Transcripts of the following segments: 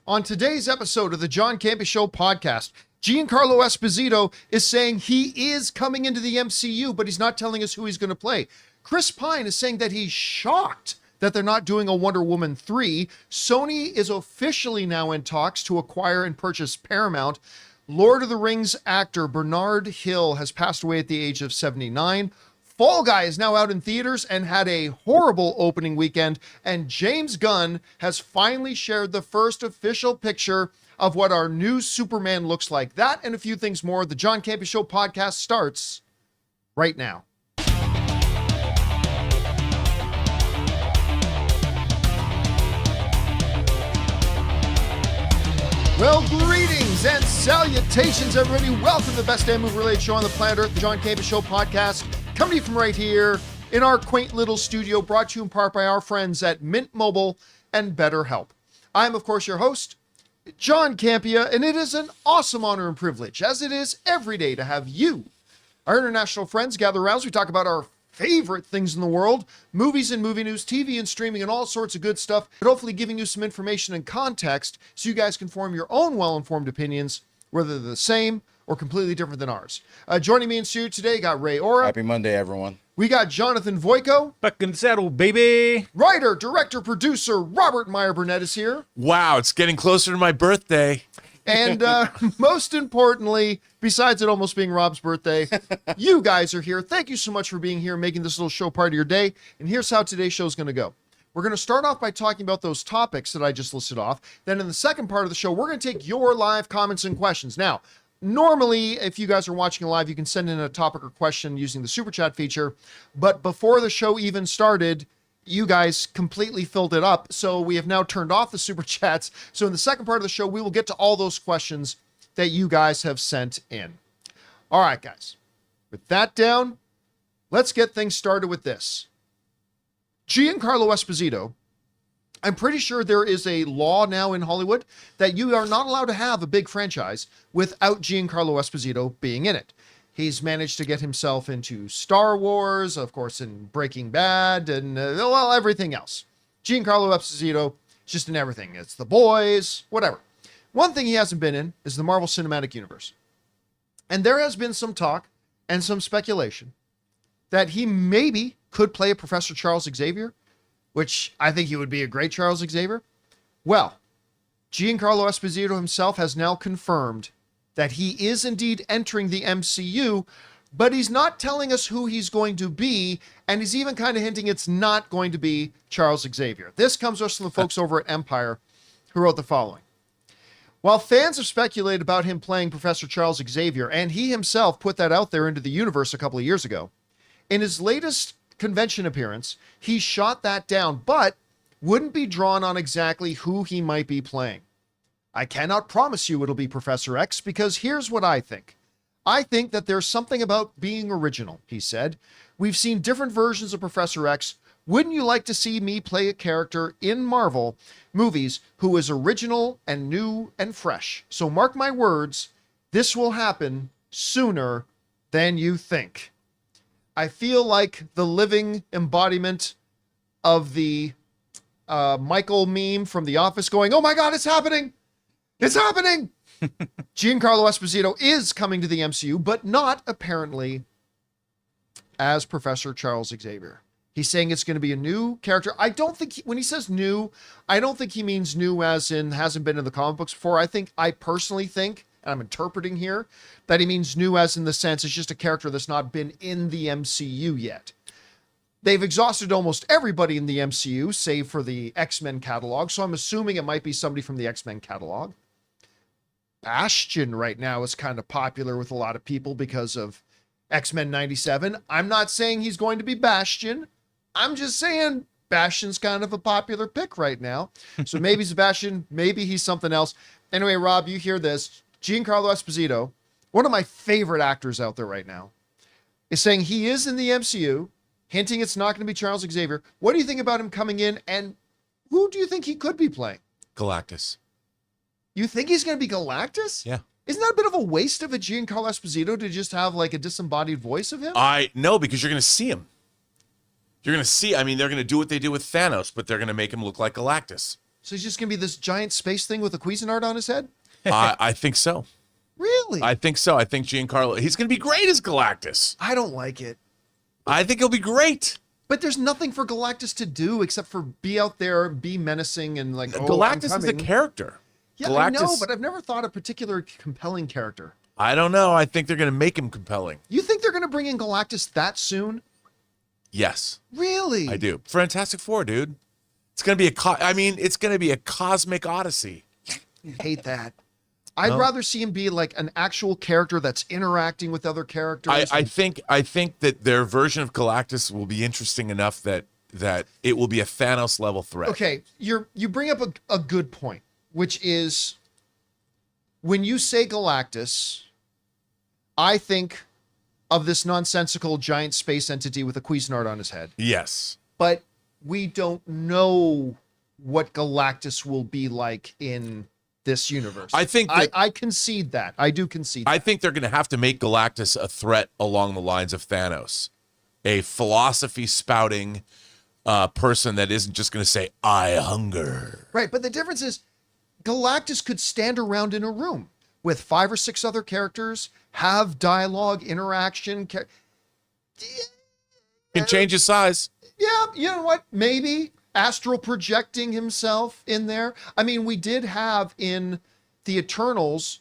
On today's episode of the John Campea Show podcast, Giancarlo Esposito is saying he is coming into the MCU, but he's not telling us who he's going to play. Chris Pine is saying that he's shocked that they're not doing a Wonder Woman 3. Sony is officially now in talks to acquire and purchase Paramount. Lord of the Rings actor Bernard Hill has passed away at the age of 79. Fall Guy is now out in theaters and had a horrible opening weekend. And James Gunn has finally shared the first official picture of what our new Superman looks like. That and a few things more. The John Campea Show podcast starts right now. Well, greetings and salutations, everybody. Welcome to the best damn movie-related show on the planet Earth, the John Campea Show podcast, coming to you from right here in our quaint little studio, brought to you in part by our friends at Mint Mobile and BetterHelp. I'm, of course, your host, John Campea, and it is an awesome honor and privilege, as it is every day, to have you, our international friends, gather around as we talk about our favorite things in the world, movies and movie news, TV and streaming, and all sorts of good stuff, but hopefully giving you some information and context so you guys can form your own well-informed opinions, whether they're the same or completely different than ours. Joining me in studio today, got Ray Ora. Happy Monday, everyone. We got Jonathan Voico. Back in the saddle, baby. Writer, director, producer, Robert Meyer Burnett is here. Wow, it's getting closer to my birthday. And most importantly, besides it almost being Rob's birthday, you guys are here. Thank you so much for being here and making this little show part of your day. And here's how today's show is going to go. We're going to start off by talking about those topics that I just listed off. Then in the second part of the show, we're going to take your live comments and questions. Now, normally, if you guys are watching live, you can send in a topic or question using the super chat feature. But before the show even started, you guys completely filled it up. So we have now turned off the super chats. So in the second part of the show, we will get to all those questions that you guys have sent in. All right, guys, with that down, let's get things started with this. Giancarlo Esposito, I'm pretty sure there is a law now in Hollywood that you are not allowed to have a big franchise without Giancarlo Esposito being in it. He's managed to get himself into Star Wars, of course, in Breaking Bad, and, well, everything else. Giancarlo Esposito, just in everything. It's The Boys, whatever. One thing he hasn't been in is the Marvel Cinematic Universe. And there has been some talk and some speculation that he maybe could play a Professor Charles Xavier, which I think he would be a great Charles Xavier. Well, Giancarlo Esposito himself has now confirmed that he is indeed entering the MCU, but he's not telling us who he's going to be, and he's even kind of hinting it's not going to be Charles Xavier. This comes to us from the folks over at Empire, who wrote the following. While fans have speculated about him playing Professor Charles Xavier, and he himself put that out there into the universe a couple of years ago, in his latest convention appearance, he shot that down, but wouldn't be drawn on exactly who he might be playing. I cannot promise you it'll be Professor X, because here's what I think. I think that there's something about being original, he said. We've seen different versions of Professor X. Wouldn't you like to see me play a character in Marvel movies who is original and new and fresh? So mark my words, this will happen sooner than you think. I feel like the living embodiment of the Michael meme from The Office going, oh my God, it's happening! It's happening! Giancarlo Esposito is coming to the MCU, but not apparently as Professor Charles Xavier. He's saying it's going to be a new character. I don't think, when he says new, I don't think he means new as in hasn't been in the comic books before. I personally think, and I'm interpreting here, that he means new as in the sense it's just a character that's not been in the MCU yet. They've exhausted almost everybody in the MCU, save for the X-Men catalog, so I'm assuming it might be somebody from the X-Men catalog. Bastion right now is kind of popular with a lot of people because of X-Men 97. I'm not saying he's going to be Bastion. I'm just saying Bastion's kind of a popular pick right now. So maybe he's Bastion, maybe he's something else. Anyway, Rob, you hear this. Giancarlo Esposito, one of my favorite actors out there right now, is saying he is in the MCU, hinting it's not going to be Charles Xavier. What do you think about him coming in, and who do you think he could be playing? Galactus. You think he's going to be Galactus? Yeah. Isn't that a bit of a waste of a Giancarlo Esposito to just have like a disembodied voice of him? No, because you're going to see him. You're going to see, I mean, they're going to do what they did with Thanos, but they're going to make him look like Galactus. So he's just gonna be this giant space thing with a Cuisinart on his head? I think so. Really? I think so. I think Giancarlo, he's going to be great as Galactus. I don't like it. I think he'll be great. But there's nothing for Galactus to do except for be out there, be menacing, and like, Galactus is a character. Yeah, Galactus, I know, but I've never thought a particular compelling character. I don't know. I think they're going to make him compelling. You think they're going to bring in Galactus that soon? Yes, Really? I do. Fantastic Four, dude. It's going to be it's going to be a cosmic odyssey. I hate that. I'd rather see him be like an actual character that's interacting with other characters. I think that their version of Galactus will be interesting enough that it will be a Thanos level threat. Okay, you bring up a good point, which is when you say Galactus, I think of this nonsensical giant space entity with a Cuisinart on his head. Yes. But we don't know what Galactus will be like in this universe. I think I concede that. I do concede that. I think they're going to have to make Galactus a threat along the lines of Thanos, a philosophy spouting person that isn't just going to say "I hunger." Right, but the difference is Galactus could stand around in a room with 5 or 6 other characters, have dialogue, interaction. Can change his size. Yeah, you know what? Maybe astral projecting himself in there. I mean, we did have in the Eternals,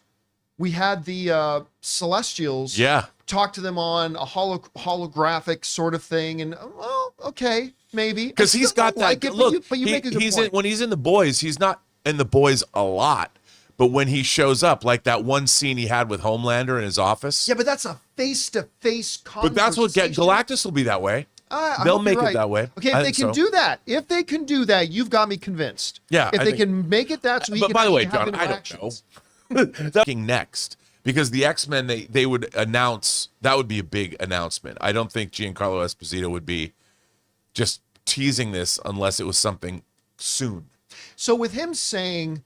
we had the Celestials. Yeah. Talk to them on a holographic sort of thing, and well, okay, maybe Because he's got that like it, look. but you make a good point. When he's in the boys, he's not in the boys a lot. But when he shows up, like that one scene he had with Homelander in his office. Yeah, but that's a face-to-face conversation. But that's what Galactus will be that way. I They'll hope make you're right. it that way. Okay, if they can do that, you've got me convinced. Yeah, if I they think- can make it that, so he But can by the way, actually have John, I don't interactions. know. That's next because the X-Men they would announce that would be a big announcement. I don't think Giancarlo Esposito would be just teasing this unless it was something soon. So with him saying,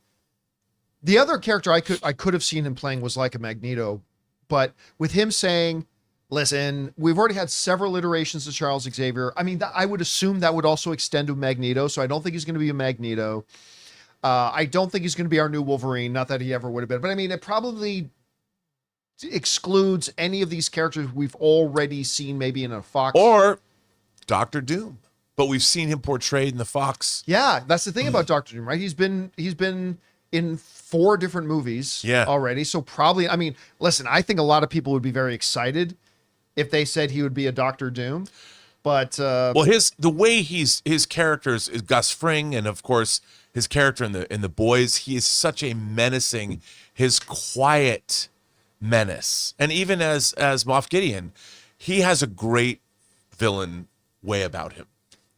the other character I could have seen him playing was like a Magneto, but with him saying, listen, we've already had several iterations of Charles Xavier. I mean, I would assume that would also extend to Magneto, so I don't think he's going to be a Magneto. I don't think he's going to be our new Wolverine, not that he ever would have been, but I mean, it probably excludes any of these characters we've already seen maybe in a Fox. Or Doctor Doom. But we've seen him portrayed in the Fox. Yeah, that's the thing about Doctor Doom, right? He's been in 4 different movies already. So probably, I mean, listen, I think a lot of people would be very excited if they said he would be a Doctor Doom. But well, the way his characters is Gus Fring, and of course his character in the boys, he is such a menacing, his quiet menace. And even as Moff Gideon, he has a great villain way about him.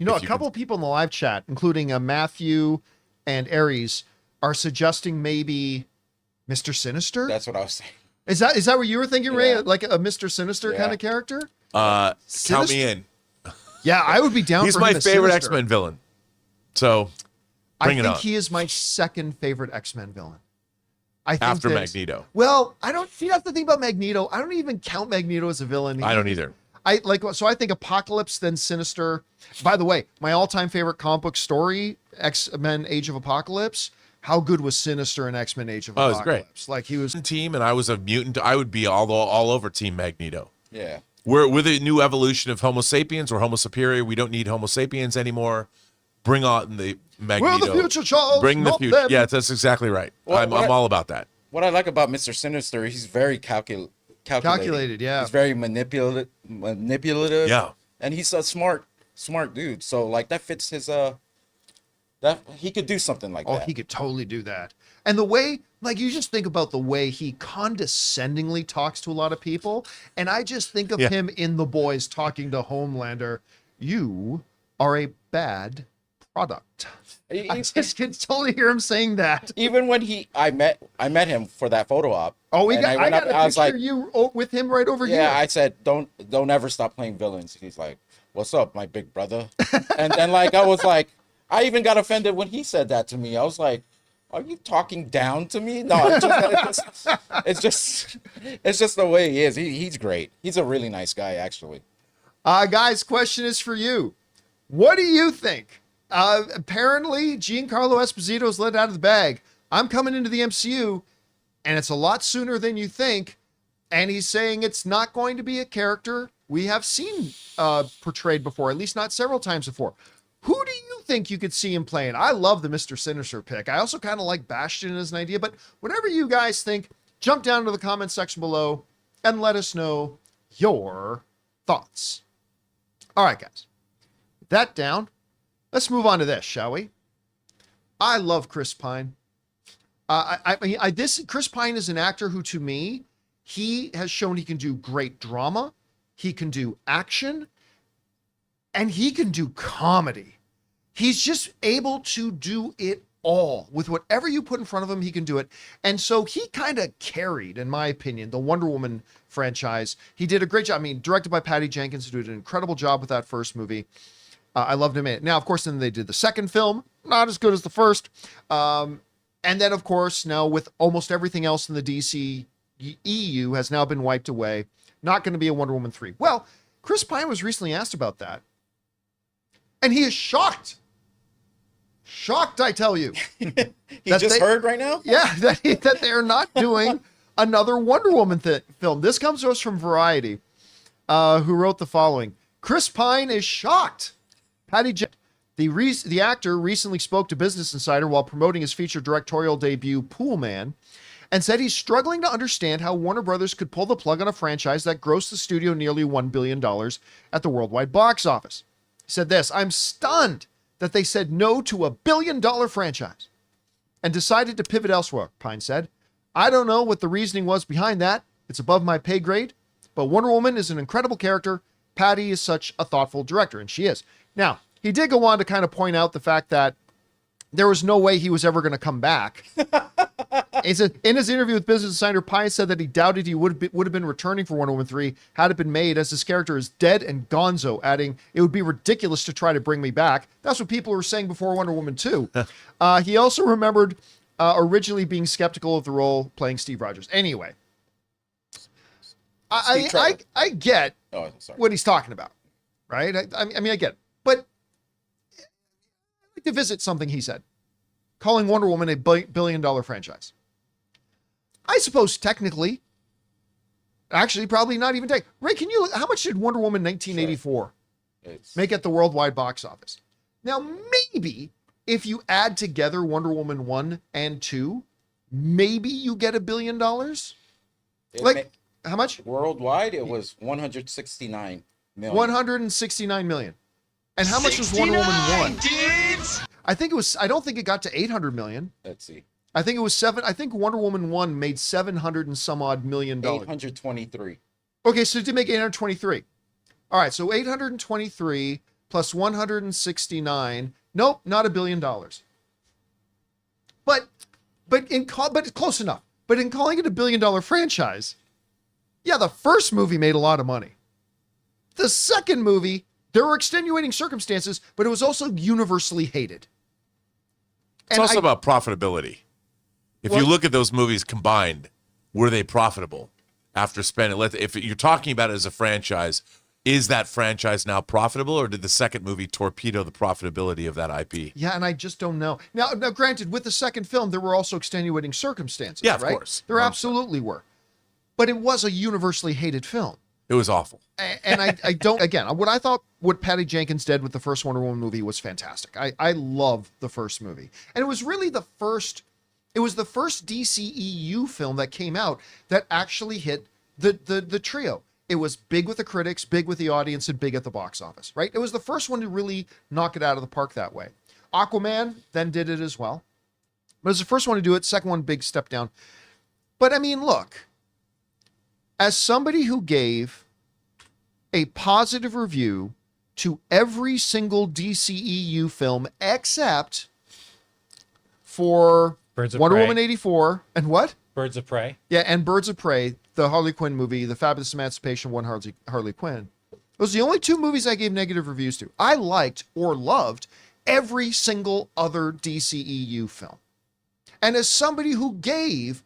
you know, a couple of people in the live chat, including Matthew and Aries, are suggesting maybe Mr. Sinister. That's what I was saying. Is that what you were thinking, Ray? Yeah. Like a Mr. Sinister kind of character? Count Sinister? me in. Yeah, I would be down He's for my him as favorite Sinister. X-Men villain. So bring it I think on. he is my second favorite X-Men villain. I think After that- Magneto. Well, I don't see that's the thing about Magneto. I don't even count Magneto as a villain. I don't either. I think Apocalypse, then Sinister. By the way, my all-time favorite comic book story, X-Men Age of Apocalypse. How good was Sinister in X-Men Age of Oh, it's Apocalypse? great. Like he was Team, and I was a mutant. I would be all over Team Magneto. Yeah. We're the new evolution of Homo sapiens or Homo superior. We don't need Homo sapiens anymore. Bring on the Magneto. We're the future, Charles. Bring the not future. them. Yeah, that's exactly right. Well, I'm all about that. What I like about Mr. Sinister, he's very calculated. Yeah. He's very manipulative. Yeah. And he's a smart dude. So like that fits his that he could do something like Oh, that. he could totally do that. And the way, like, you just think about the way he condescendingly talks to a lot of people. And I just think of him in The Boys talking to Homelander. You are a bad product. I just can totally hear him saying that. Even when I met him for that photo op. Oh, and I went got up, a I was picture like, of you with him right over yeah, here. I said, don't ever stop playing villains. He's like, what's up, my big brother? And then like I was like, I even got offended when he said that to me. I was like, are you talking down to me? No, it's just the way he is. He's great. He's a really nice guy, actually. Guys, question is for you. What do you think Apparently, Giancarlo Esposito's let out of the bag. I'm coming into the MCU, and it's a lot sooner than you think. And he's saying it's not going to be a character we have seen portrayed before, at least not several times before. Who do you think you could see him playing? I love the Mr. Sinister pick. I also kind of like Bastion as an idea, but whatever you guys think, jump down to the comment section below and let us know your thoughts. All right, guys. With that down, let's move on to this, shall we? I love Chris Pine. Chris Pine is an actor who, to me, he has shown he can do great drama, he can do action, and he can do comedy. He's just able to do it all. With whatever you put in front of him, he can do it. And so he kind of carried, in my opinion, the Wonder Woman franchise. He did a great job. I mean, directed by Patty Jenkins, who did an incredible job with that first movie. I loved him in it. Now, of course, then they did the second film, not as good as the first. And then, of course, now with almost everything else in the DC EU has now been wiped away. Not going to be a Wonder Woman 3. Well, Chris Pine was recently asked about that. And he is shocked. Shocked, I tell you. He just heard right now? Yeah, that they are not doing another Wonder Woman film. This comes to us from Variety, who wrote the following. Chris Pine is shocked. Patty the actor recently spoke to Business Insider while promoting his feature directorial debut, Pool Man, and said he's struggling to understand how Warner Brothers could pull the plug on a franchise that grossed the studio nearly $1 billion at the worldwide box office. He said this, I'm stunned that they said no to $1 billion franchise and decided to pivot elsewhere, Pine said. I don't know what the reasoning was behind that. It's above my pay grade, but Wonder Woman is an incredible character. Patty is such a thoughtful director, and she is. Now, he did go on to kind of point out the fact that there was no way he was ever going to come back. He said, in his interview with Business Insider, Pine said that he doubted he would have been returning for Wonder Woman 3 had it been made, as his character is dead and gonzo, adding, it would be ridiculous to try to bring me back. That's what people were saying before Wonder Woman 2. He also remembered originally being skeptical of the role playing Steve Rogers. Anyway, I get what he's talking about, right? I mean, I get it. But I'd like to visit something he said, calling Wonder Woman a billion-dollar franchise. I suppose technically, actually, probably not even take. Ray, can you, how much did Wonder Woman 1984 make at the worldwide box office? Now, maybe if you add together Wonder Woman 1 and 2, maybe you get $1 billion. How much? Worldwide, it was 169 million. 169 million. And how much was Wonder Woman 1? Dudes! I don't think it got to 800 million. Let's see. I think it was I think Wonder Woman 1 made 700 and some odd million dollars. 823. Okay, so it did make 823. All right, so 823 plus 169. Nope, not $1 billion. But it's close enough. But in calling it $1 billion franchise, yeah, the first movie made a lot of money. The second movie, there were extenuating circumstances, but it was also universally hated. It's also about profitability. If you look at those movies combined, were they profitable after spending? If you're talking about it as a franchise, is that franchise now profitable, or did the second movie torpedo the profitability of that IP? Yeah, and I just don't know. Now, granted, with the second film, there were also extenuating circumstances. Yeah, right? Of course. There absolutely were. But it was a universally hated film. It was awful. And I don't, again, what Patty Jenkins did with the first Wonder Woman movie was fantastic. I love the first movie. And it was really the first DCEU film that came out that actually hit the trio. It was big with the critics, big with the audience, and big at the box office, right? It was the first one to really knock it out of the park that way. Aquaman then did it as well. But it was the first one to do it, second one, big step down. But I mean, look, as somebody who gave a positive review to every single DCEU film except for Wonder Woman 84 and what? Birds of Prey. Yeah, and Birds of Prey, the Harley Quinn movie, The Fabulous Emancipation of One Harley Quinn. Those are the only two movies I gave negative reviews to. I liked or loved every single other DCEU film. And as somebody who gave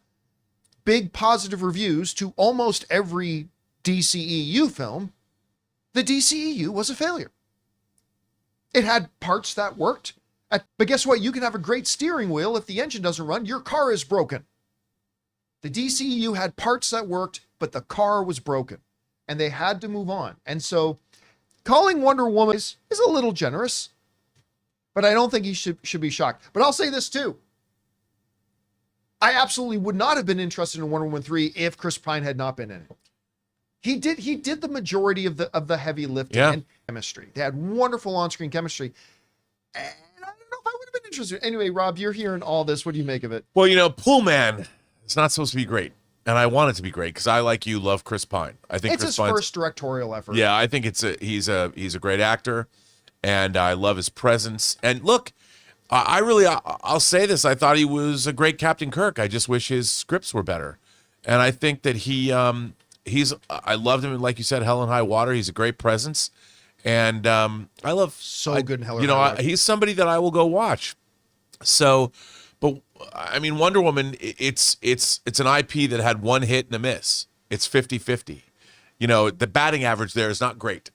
big positive reviews to almost every DCEU film, the DCEU was a failure. It had parts that worked. But guess what? You can have a great steering wheel. If the engine doesn't run, your car is broken. The DCEU had parts that worked, but the car was broken. And they had to move on. And so calling Wonder Woman is a little generous. But I don't think he should be shocked. But I'll say this too. I absolutely would not have been interested in Wonder Woman 3 if Chris Pine had not been in it. He did the majority of the heavy lifting and chemistry. They had wonderful on-screen chemistry. And I don't know if I would have been interested. Anyway, Rob, you're hearing all this. What do you make of it? Well, Pool Man, it's not supposed to be great. And I want it to be great because I, like you, love Chris Pine. I think it's Chris his Pine's first directorial effort. Yeah, I think he's a great actor, and I love his presence. And look, I'll say this: I thought he was a great Captain Kirk. I just wish his scripts were better. And I think that I loved him, like you said, Hell and High Water. He's a great presence, and I love good in Hell and High Water. He's somebody that I will go watch. So, but I mean, Wonder Woman, it's an IP that had one hit and a miss. It's 50-50. The batting average there is not great.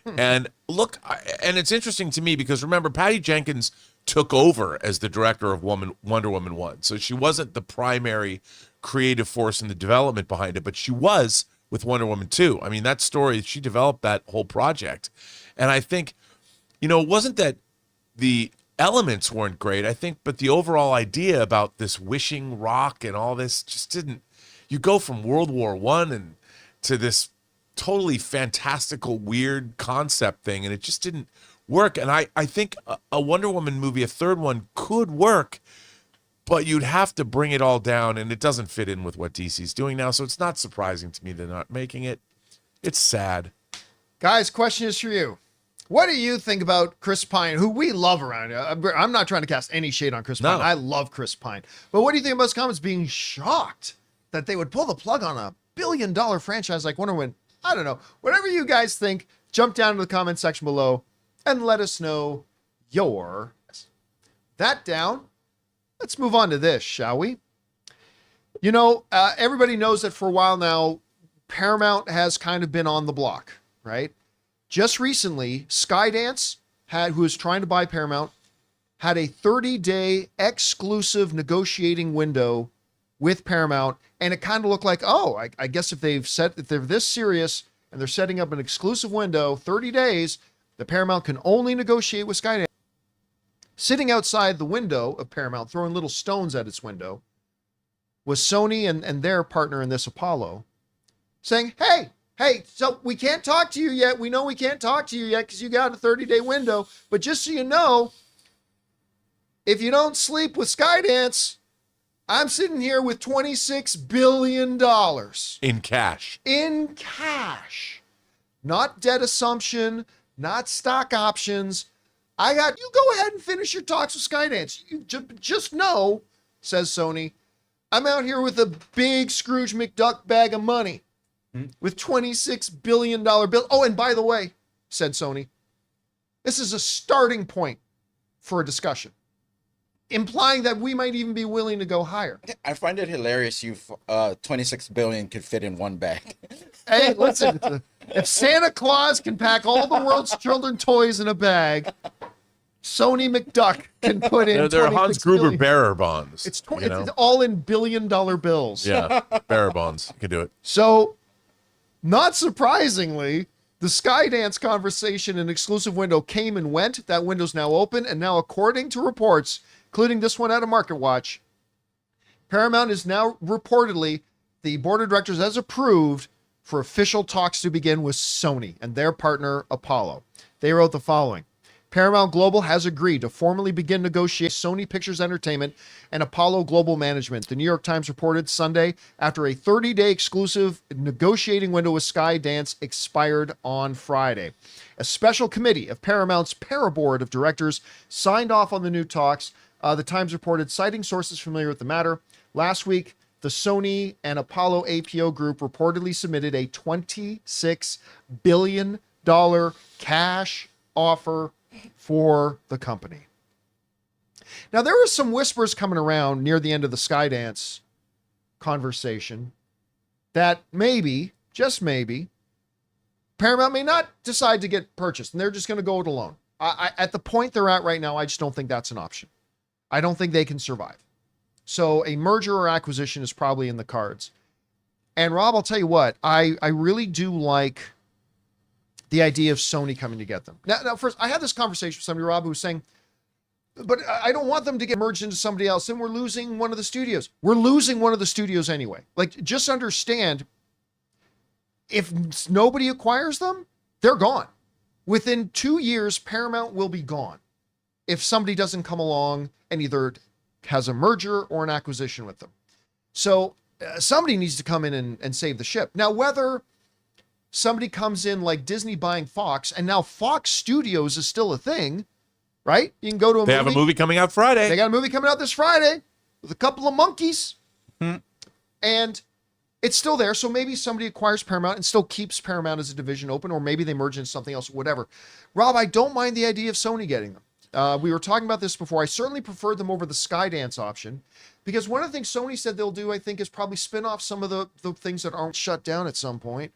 And look, and it's interesting to me because remember, Patty Jenkins took over as the director of Wonder Woman 1. So she wasn't the primary creative force in the development behind it, but she was with Wonder Woman 2. I mean, that story, she developed that whole project. And I think, it wasn't that the elements weren't great, I think, but the overall idea about this wishing rock and all this just didn't. You go from World War I and to this totally fantastical, weird concept thing, and it just didn't work. And I think a Wonder Woman movie, a third one, could work, but you'd have to bring it all down, and it doesn't fit in with what DC's doing now, so it's not surprising to me they're not making it. It's sad. Guys, question is for you. What do you think about Chris Pine, who we love around here? I'm not trying to cast any shade on Chris Pine. I love Chris Pine. But what do you think about his comments being shocked that they would pull the plug on a billion-dollar franchise like Wonder Woman? I don't know. Whatever you guys think, jump down to the comment section below and let us know your. That down. Let's move on to this, shall we? Everybody knows that for a while now, Paramount has kind of been on the block, right? Just recently, Skydance, who is trying to buy Paramount, had a 30-day exclusive negotiating window with Paramount, and it kind of looked like, I guess if they're this serious and they're setting up an exclusive window, 30 days, the Paramount can only negotiate with Skydance. Sitting outside the window of Paramount, throwing little stones at its window, was Sony and their partner in this, Apollo, saying, hey, so we can't talk to you yet. We know we can't talk to you yet because you got a 30-day window. But just so you know, if you don't sleep with Skydance, I'm sitting here with $26 billion. In cash. In cash. Not debt assumption, not stock options. You go ahead and finish your talks with Skydance. You just know, says Sony, I'm out here with a big Scrooge McDuck bag of money with $26 billion bill. Oh, and by the way, said Sony, this is a starting point for a discussion, implying that we might even be willing to go higher. I find it hilarious. 26 billion could fit in one bag. Hey, listen, if Santa Claus can pack all the world's children's toys in a bag, Sony McDuck can put in. They're Hans Gruber billion. bearer bonds. It's all in billion-dollar bills. Yeah, bearer bonds. You can do it. So, not surprisingly, the Skydance conversation and exclusive window came and went. That window's now open, and now, according to reports, including this one out of Market Watch, Paramount is now reportedly, the board of directors has approved for official talks to begin with Sony and their partner Apollo. They wrote the following: Paramount Global has agreed to formally begin negotiating Sony Pictures Entertainment and Apollo Global Management. The New York Times reported Sunday after a 30-day exclusive negotiating window with Skydance expired on Friday. A special committee of Paramount's Board of Directors signed off on the new talks. The Times reported, citing sources familiar with the matter. Last week, the Sony and Apollo APO group reportedly submitted a $26 billion cash offer for the company. Now, there were some whispers coming around near the end of the Skydance conversation that maybe, just maybe, Paramount may not decide to get purchased, and they're just going to go it alone. At the point they're at right now, I just don't think that's an option. I don't think they can survive. So a merger or acquisition is probably in the cards. And Rob, I'll tell you what, I really do like the idea of Sony coming to get them. Now, first, I had this conversation with somebody, Rob, who was saying, but I don't want them to get merged into somebody else. Then we're losing one of the studios. We're losing one of the studios anyway. Like, just understand, if nobody acquires them, they're gone. Within 2 years, Paramount will be gone if somebody doesn't come along and either has a merger or an acquisition with them. So somebody needs to come in and save the ship. Now, whether somebody comes in like Disney buying Fox, and now Fox Studios is still a thing, right? You can go to a movie. They have a movie coming out Friday. They got a movie coming out this Friday with a couple of monkeys. And it's still there. So maybe somebody acquires Paramount and still keeps Paramount as a division open, or maybe they merge into something else, whatever. Rob, I don't mind the idea of Sony getting them. We were talking about this before. I certainly preferred them over the Skydance option, because one of the things Sony said they'll do, I think, is probably spin off some of the things that aren't shut down at some point.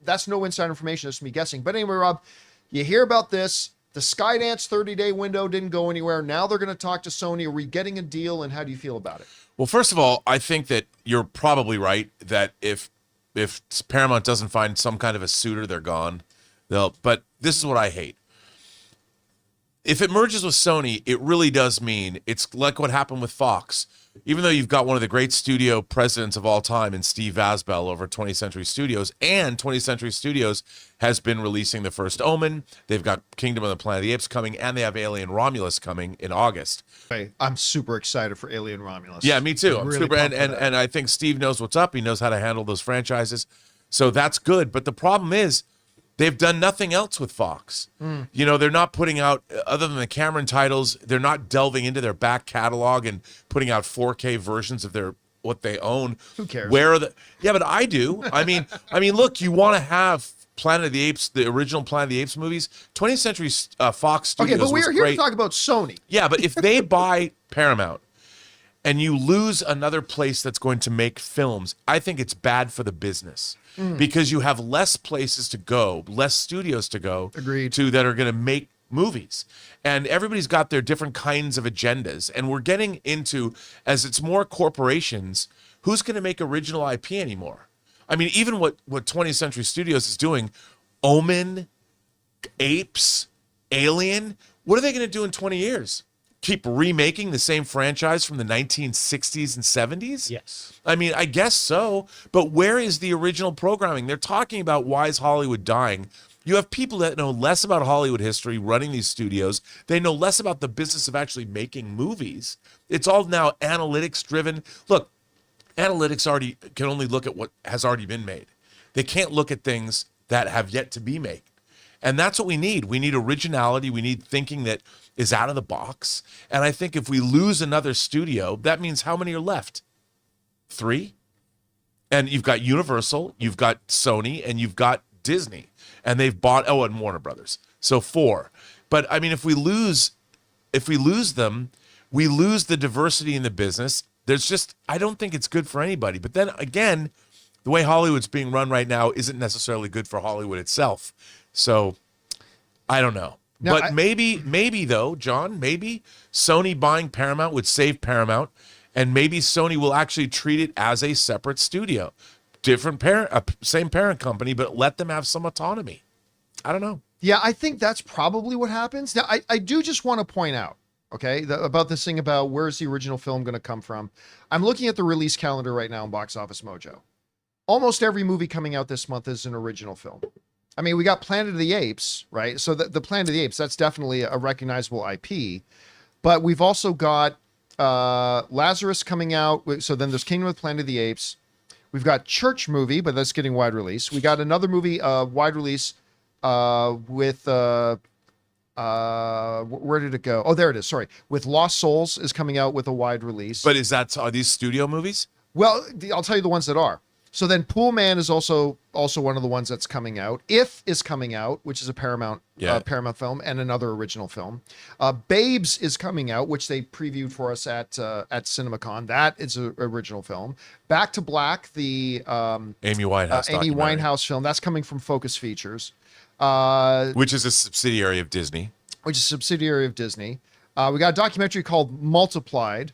That's no inside information. That's me guessing. But anyway, Rob, you hear about this. The Skydance 30-day window didn't go anywhere. Now they're going to talk to Sony. Are we getting a deal, and how do you feel about it? Well, first of all, I think that you're probably right that if Paramount doesn't find some kind of a suitor, they're gone. But this is what I hate. If it merges with Sony, it really does mean it's like what happened with Fox. Even though you've got one of the great studio presidents of all time in Steve Vasbell over at 20th Century Studios, and 20th Century Studios has been releasing The First Omen. They've got Kingdom of the Planet of the Apes coming, and they have Alien Romulus coming in August. Hey, I'm super excited for Alien Romulus. Yeah, me too. I'm really super, pumped for that. and I think Steve knows what's up. He knows how to handle those franchises. So that's good. But the problem is, they've done nothing else with Fox. You know, they're not putting out, other than the Cameron titles, they're not delving into their back catalog and putting out 4K versions of what they own. Who cares? Where are the? Yeah, but I do. I mean, look, you want to have Planet of the Apes, the original Planet of the Apes movies. 20th Century Fox Studios. Okay, but was we're here great. to talk about Sony. Yeah, but if they buy Paramount and you lose another place that's going to make films, I think it's bad for the business. Because you have less places to go, less studios to go Agreed. to that are going to make movies. And everybody's got their different kinds of agendas. And we're getting into, as it's more corporations, who's going to make original IP anymore? I mean, even what 20th Century Studios is doing, Omen, Apes, Alien, what are they going to do in 20 years? Keep remaking the same franchise from the 1960s and 70s? Yes. I mean, I guess so, but where is the original programming? They're talking about why is Hollywood dying. You have people that know less about Hollywood history running these studios. They know less about the business of actually making movies. It's all now analytics driven. Look, analytics can only look at what has already been made. They can't look at things that have yet to be made. And that's what we need. We need originality. We need thinking that is out of the box. And I think if we lose another studio, that means how many are left? 3? And you've got Universal, you've got Sony, and you've got Disney. And they've bought, and Warner Brothers. So 4. But I mean, if we lose them, we lose the diversity in the business. I don't think it's good for anybody. But then again, the way Hollywood's being run right now isn't necessarily good for Hollywood itself. So I don't know. Now, But maybe though, John, maybe Sony buying Paramount would save Paramount, and maybe Sony will actually treat it as a separate studio. Different parent, same parent company, but let them have some autonomy. I don't know. Yeah, I think that's probably what happens. Now, I do just want to point out, okay, about this thing about where's the original film going to come from. I'm looking at the release calendar right now in Box Office Mojo. Almost every movie coming out this month is an original film. I mean, we got Planet of the Apes, right? So the Planet of the Apes, that's definitely a recognizable IP. But we've also got Lazarus coming out. So then there's Kingdom of the Planet of the Apes. We've got Church movie, but that's getting wide release. We got another movie, wide release with, where did it go? Oh, there it is. Sorry. With Lost Souls is coming out with a wide release. But are these studio movies? Well, I'll tell you the ones that are. So then Pool Man is also one of the ones that's coming out. If is coming out, which is a Paramount film and another original film. Babes is coming out, which they previewed for us at CinemaCon. That is an original film. Back to Black, the Amy Winehouse film, that's coming from Focus Features. which is a subsidiary of Disney. which is a subsidiary of Disney. We got a documentary called Multiplied.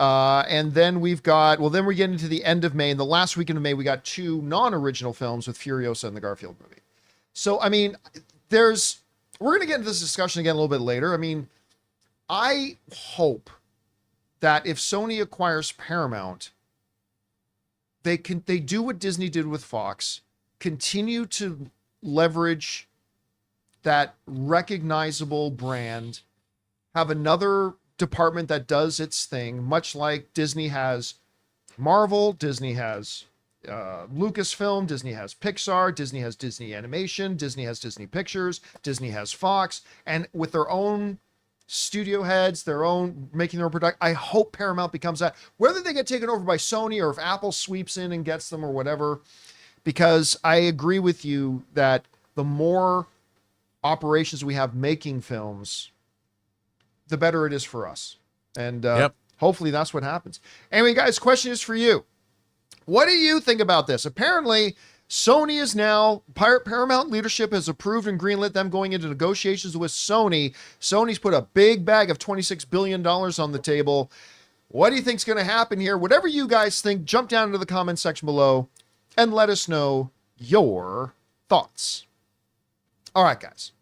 And then we've got, then we get into the end of May. And the last weekend of May, we got 2 non-original films with Furiosa and the Garfield movie. So, I mean, we're going to get into this discussion again a little bit later. I mean, I hope that if Sony acquires Paramount, they do what Disney did with Fox, continue to leverage that recognizable brand, have another department that does its thing, much like Disney has Marvel, Disney has Lucasfilm, Disney has Pixar, Disney has Disney Animation, Disney has Disney Pictures, Disney has Fox, and with their own studio heads, making their own product. I hope Paramount becomes that, whether they get taken over by Sony or if Apple sweeps in and gets them or whatever, because I agree with you that the more operations we have making films, the better it is for us. And hopefully that's what happens. Anyway, guys, question is for you. What do you think about this? Apparently, Sony is now, Paramount leadership has approved and greenlit them going into negotiations with Sony. Sony's put a big bag of $26 billion on the table. What do you think's going to happen here? Whatever you guys think, jump down into the comment section below and let us know your thoughts. All right, guys.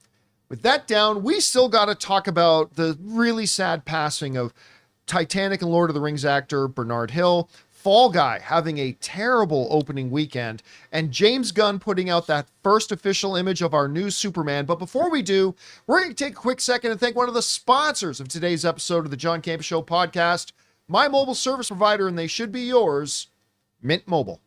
With that down, we still got to talk about the really sad passing of Titanic and Lord of the Rings actor Bernard Hill, Fall Guy having a terrible opening weekend, and James Gunn putting out that first official image of our new Superman. But before we do, we're going to take a quick second and thank one of the sponsors of today's episode of the John Campea Show podcast, my mobile service provider, and they should be yours, Mint Mobile.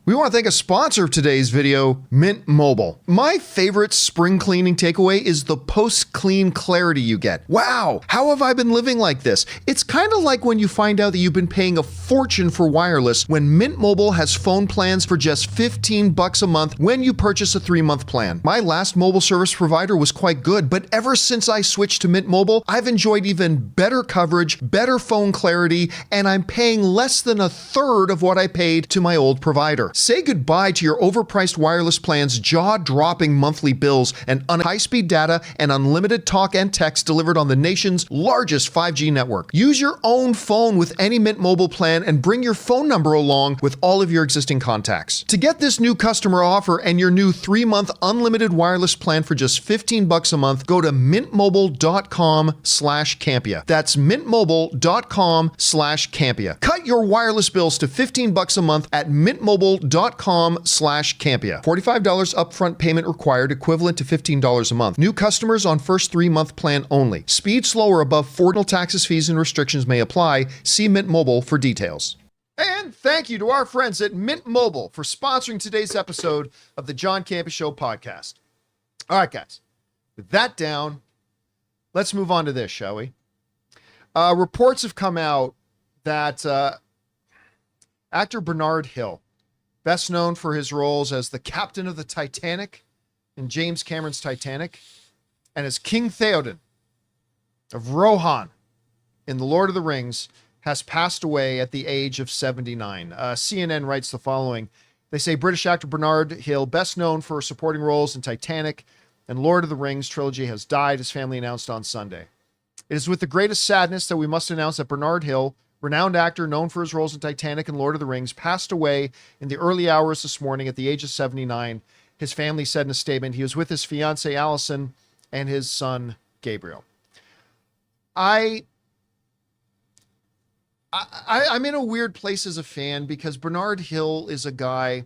We want to thank a sponsor of today's video, Mint Mobile. My favorite spring cleaning takeaway is the post-clean clarity you get. Wow, how have I been living like this? It's kind of like when you find out that you've been paying a fortune for wireless when Mint Mobile has phone plans for just $15 a month when you purchase a 3-month plan. My last mobile service provider was quite good, but ever since I switched to Mint Mobile, I've enjoyed even better coverage, better phone clarity, and I'm paying less than a third of what I paid to my old provider. Say goodbye to your overpriced wireless plans, jaw-dropping monthly bills, and high-speed data and unlimited talk and text delivered on the nation's largest 5G network. Use your own phone with any Mint Mobile plan and bring your phone number along with all of your existing contacts. To get this new customer offer and your new 3-month unlimited wireless plan for just $15 a month, go to mintmobile.com/Campea. That's mintmobile.com/Campea. Cut your wireless bills to $15 a month at mintmobile.com/Campea. $45 upfront payment required, equivalent to $15 a month. New customers on first 3-month plan only. Speed slower above 40 taxes, fees, and restrictions may apply. See Mint Mobile for details. And thank you to our friends at Mint Mobile for sponsoring today's episode of the John Campea Show podcast. All right, guys. With that down, let's move on to this, shall we? Reports have come out that actor Bernard Hill, best known for his roles as the captain of the Titanic in James Cameron's Titanic, and as King Theoden of Rohan in The Lord of the Rings, has passed away at the age of 79. CNN writes the following. They say British actor Bernard Hill, best known for supporting roles in Titanic and Lord of the Rings trilogy, has died, his family announced on Sunday. It is with the greatest sadness that we must announce that Bernard Hill, renowned actor known for his roles in Titanic and Lord of the Rings, passed away in the early hours this morning at the age of 79. His family said in a statement he was with his fiancée Allison and his son Gabriel. I'm in a weird place as a fan because Bernard Hill is a guy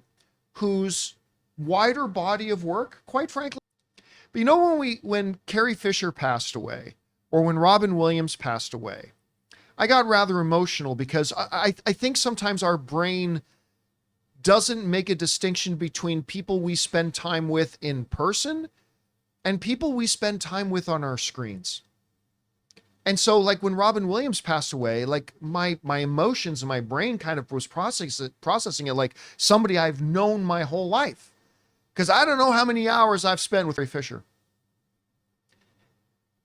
whose wider body of work, quite frankly, but you know, when Carrie Fisher passed away or when Robin Williams passed away, I got rather emotional because I think sometimes our brain doesn't make a distinction between people we spend time with in person and people we spend time with on our screens. And so, like, when Robin Williams passed away, like, my emotions and my brain kind of was processing it like somebody I've known my whole life. Because I don't know how many hours I've spent with Carrie Fisher.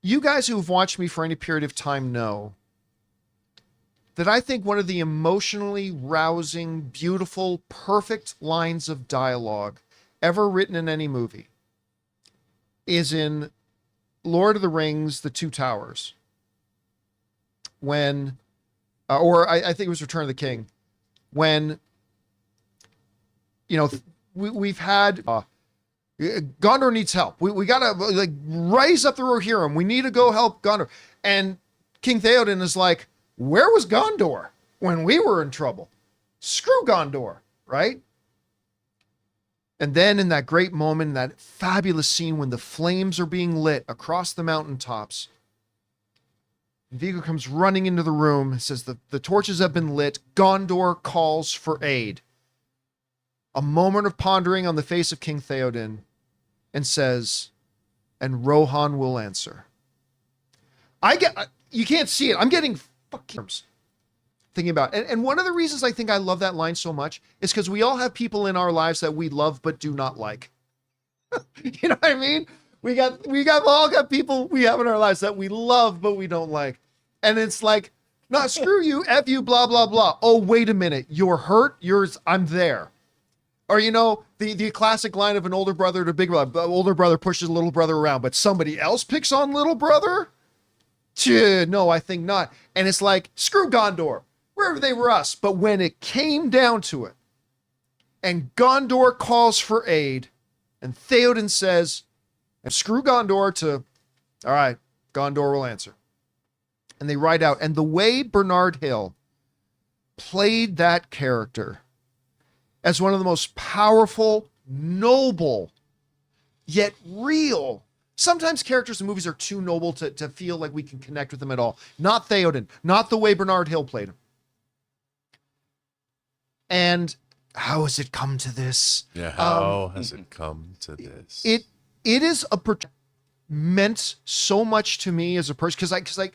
You guys who've watched me for any period of time know that I think one of the emotionally rousing, beautiful, perfect lines of dialogue ever written in any movie is in Lord of the Rings, The Two Towers, when, or I think it was Return of the King, when, you know, we've had Gondor needs help. We gotta like raise up the Rohirrim. We need to go help Gondor. And King Theoden is like, where was Gondor when we were in trouble? Screw Gondor, right? And then in that great moment, that fabulous scene when the flames are being lit across the mountaintops, Viggo comes running into the room and says, the torches have been lit. Gondor calls for aid. A moment of pondering on the face of King Theoden, and says, and Rohan will answer. You can't see it. I'm getting fucking arms thinking about it. And one of the reasons I think I love that line so much is because we all have people in our lives that we love but do not like. You know what I mean? We all got people we have in our lives that we love but we don't like. And it's like, no, screw you, F you, blah, blah, blah. Oh, wait a minute. You're hurt. I'm there. Or, you know, the classic line of an older brother to big brother. The older brother pushes little brother around, but somebody else picks on little brother? No, I think not. And it's like, screw Gondor. Wherever they were us. But when it came down to it, and Gondor calls for aid, and Theoden says, and screw Gondor to, all right, Gondor will answer. And they ride out. And the way Bernard Hill played that character as one of the most powerful, noble, yet real. Sometimes characters in movies are too noble to feel like we can connect with them at all. Not Theoden. Not the way Bernard Hill played him. And how has it come to this? Yeah, how has it come to this? It is meant so much to me as a person because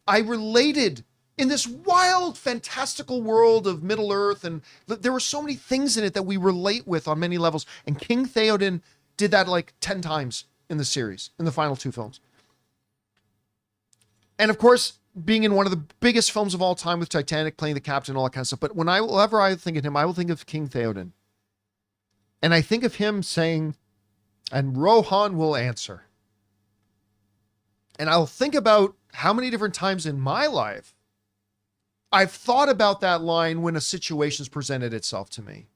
I related in this wild, fantastical world of Middle Earth, and there were so many things in it that we relate with on many levels. And King Theoden did that like 10 times in the series, in the final 2 films. And of course, being in one of the biggest films of all time with Titanic, playing the captain, all that kind of stuff. But whenever I think of him, I will think of King Theoden. And I think of him saying, and Rohan will answer. And I'll think about how many different times in my life I've thought about that line when a situation's presented itself to me.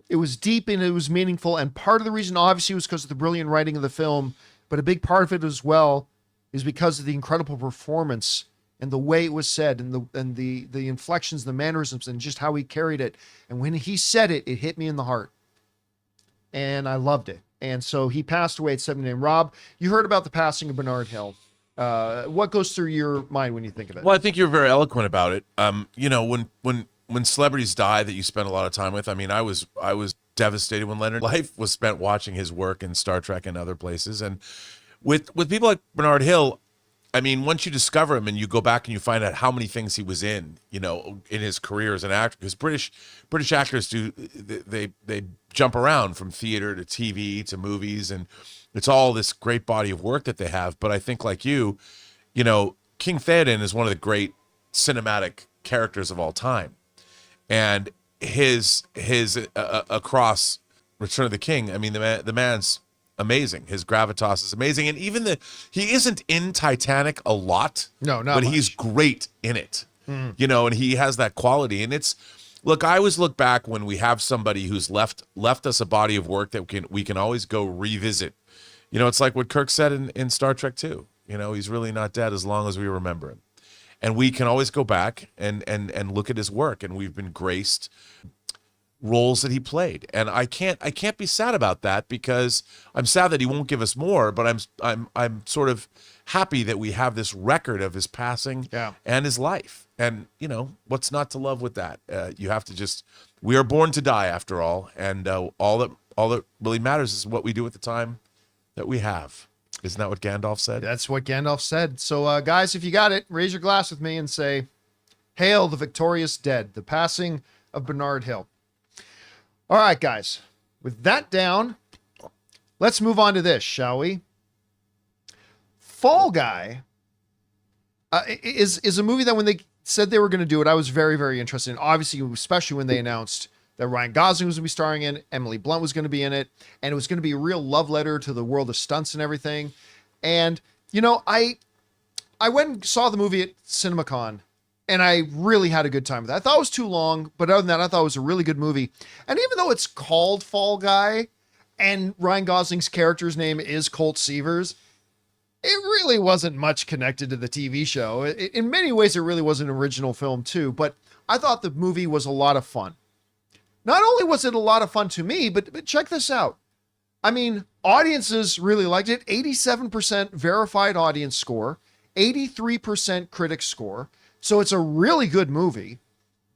It was deep and it was meaningful. And part of the reason obviously was because of the brilliant writing of the film, but a big part of it as well is because of the incredible performance and the way it was said and the inflections, the mannerisms, and just how he carried it. And when he said it, it hit me in the heart. And I loved it. And so he passed away at 79. Rob, you heard about the passing of Bernard Hill. What goes through your mind when you think of it? Well, I think you're very eloquent about it. You know, when celebrities die that you spend a lot of time with, I mean, I was devastated when Leonard life was spent watching his work in Star Trek and other places. And with people like Bernard Hill, I mean, once you discover him and you go back and you find out how many things he was in, you know, in his career as an actor, because British actors they jump around from theater to TV to movies, and it's all this great body of work that they have. But I think like you know, King Theoden is one of the great cinematic characters of all time. And his across Return of the King, I mean, the man's amazing. His gravitas is amazing. And even he isn't in Titanic a lot. No, not but much. He's great in it. You know, and he has that quality. And look, I always look back when we have somebody who's left us a body of work that we can always go revisit. You know, it's like what Kirk said in Star Trek 2. You know, he's really not dead as long as we remember him. And we can always go back and look at his work, and we've been graced roles that he played. And I can't be sad about that, because I'm sad that he won't give us more, but I'm sort of happy that we have this record of his passing and his life. And, you know, what's not to love with that? You have to we are born to die after all. And all that really matters is what we do at the time that we have. Isn't that what Gandalf said? That's what Gandalf said. So, guys, if you got it, raise your glass with me and say, "Hail the victorious dead, the passing of Bernard Hill." All right, guys, with that down, let's move on to this, shall we? Fall Guy is a movie that when they said they were going to do it, I was very, very interested in. Obviously, especially when they announced that Ryan Gosling was going to be starring in, Emily Blunt was going to be in it, and it was going to be a real love letter to the world of stunts and everything. And, you know, I went and saw the movie at CinemaCon, and I really had a good time with it. I thought it was too long, but other than that, I thought it was a really good movie. And even though it's called Fall Guy, and Ryan Gosling's character's name is Colt Seavers, it really wasn't much connected to the TV show. In many ways, it really was an original film too, but I thought the movie was a lot of fun. Not only was it a lot of fun to me, but check this out. I mean, audiences really liked it. 87% verified audience score, 83% critic score. So it's a really good movie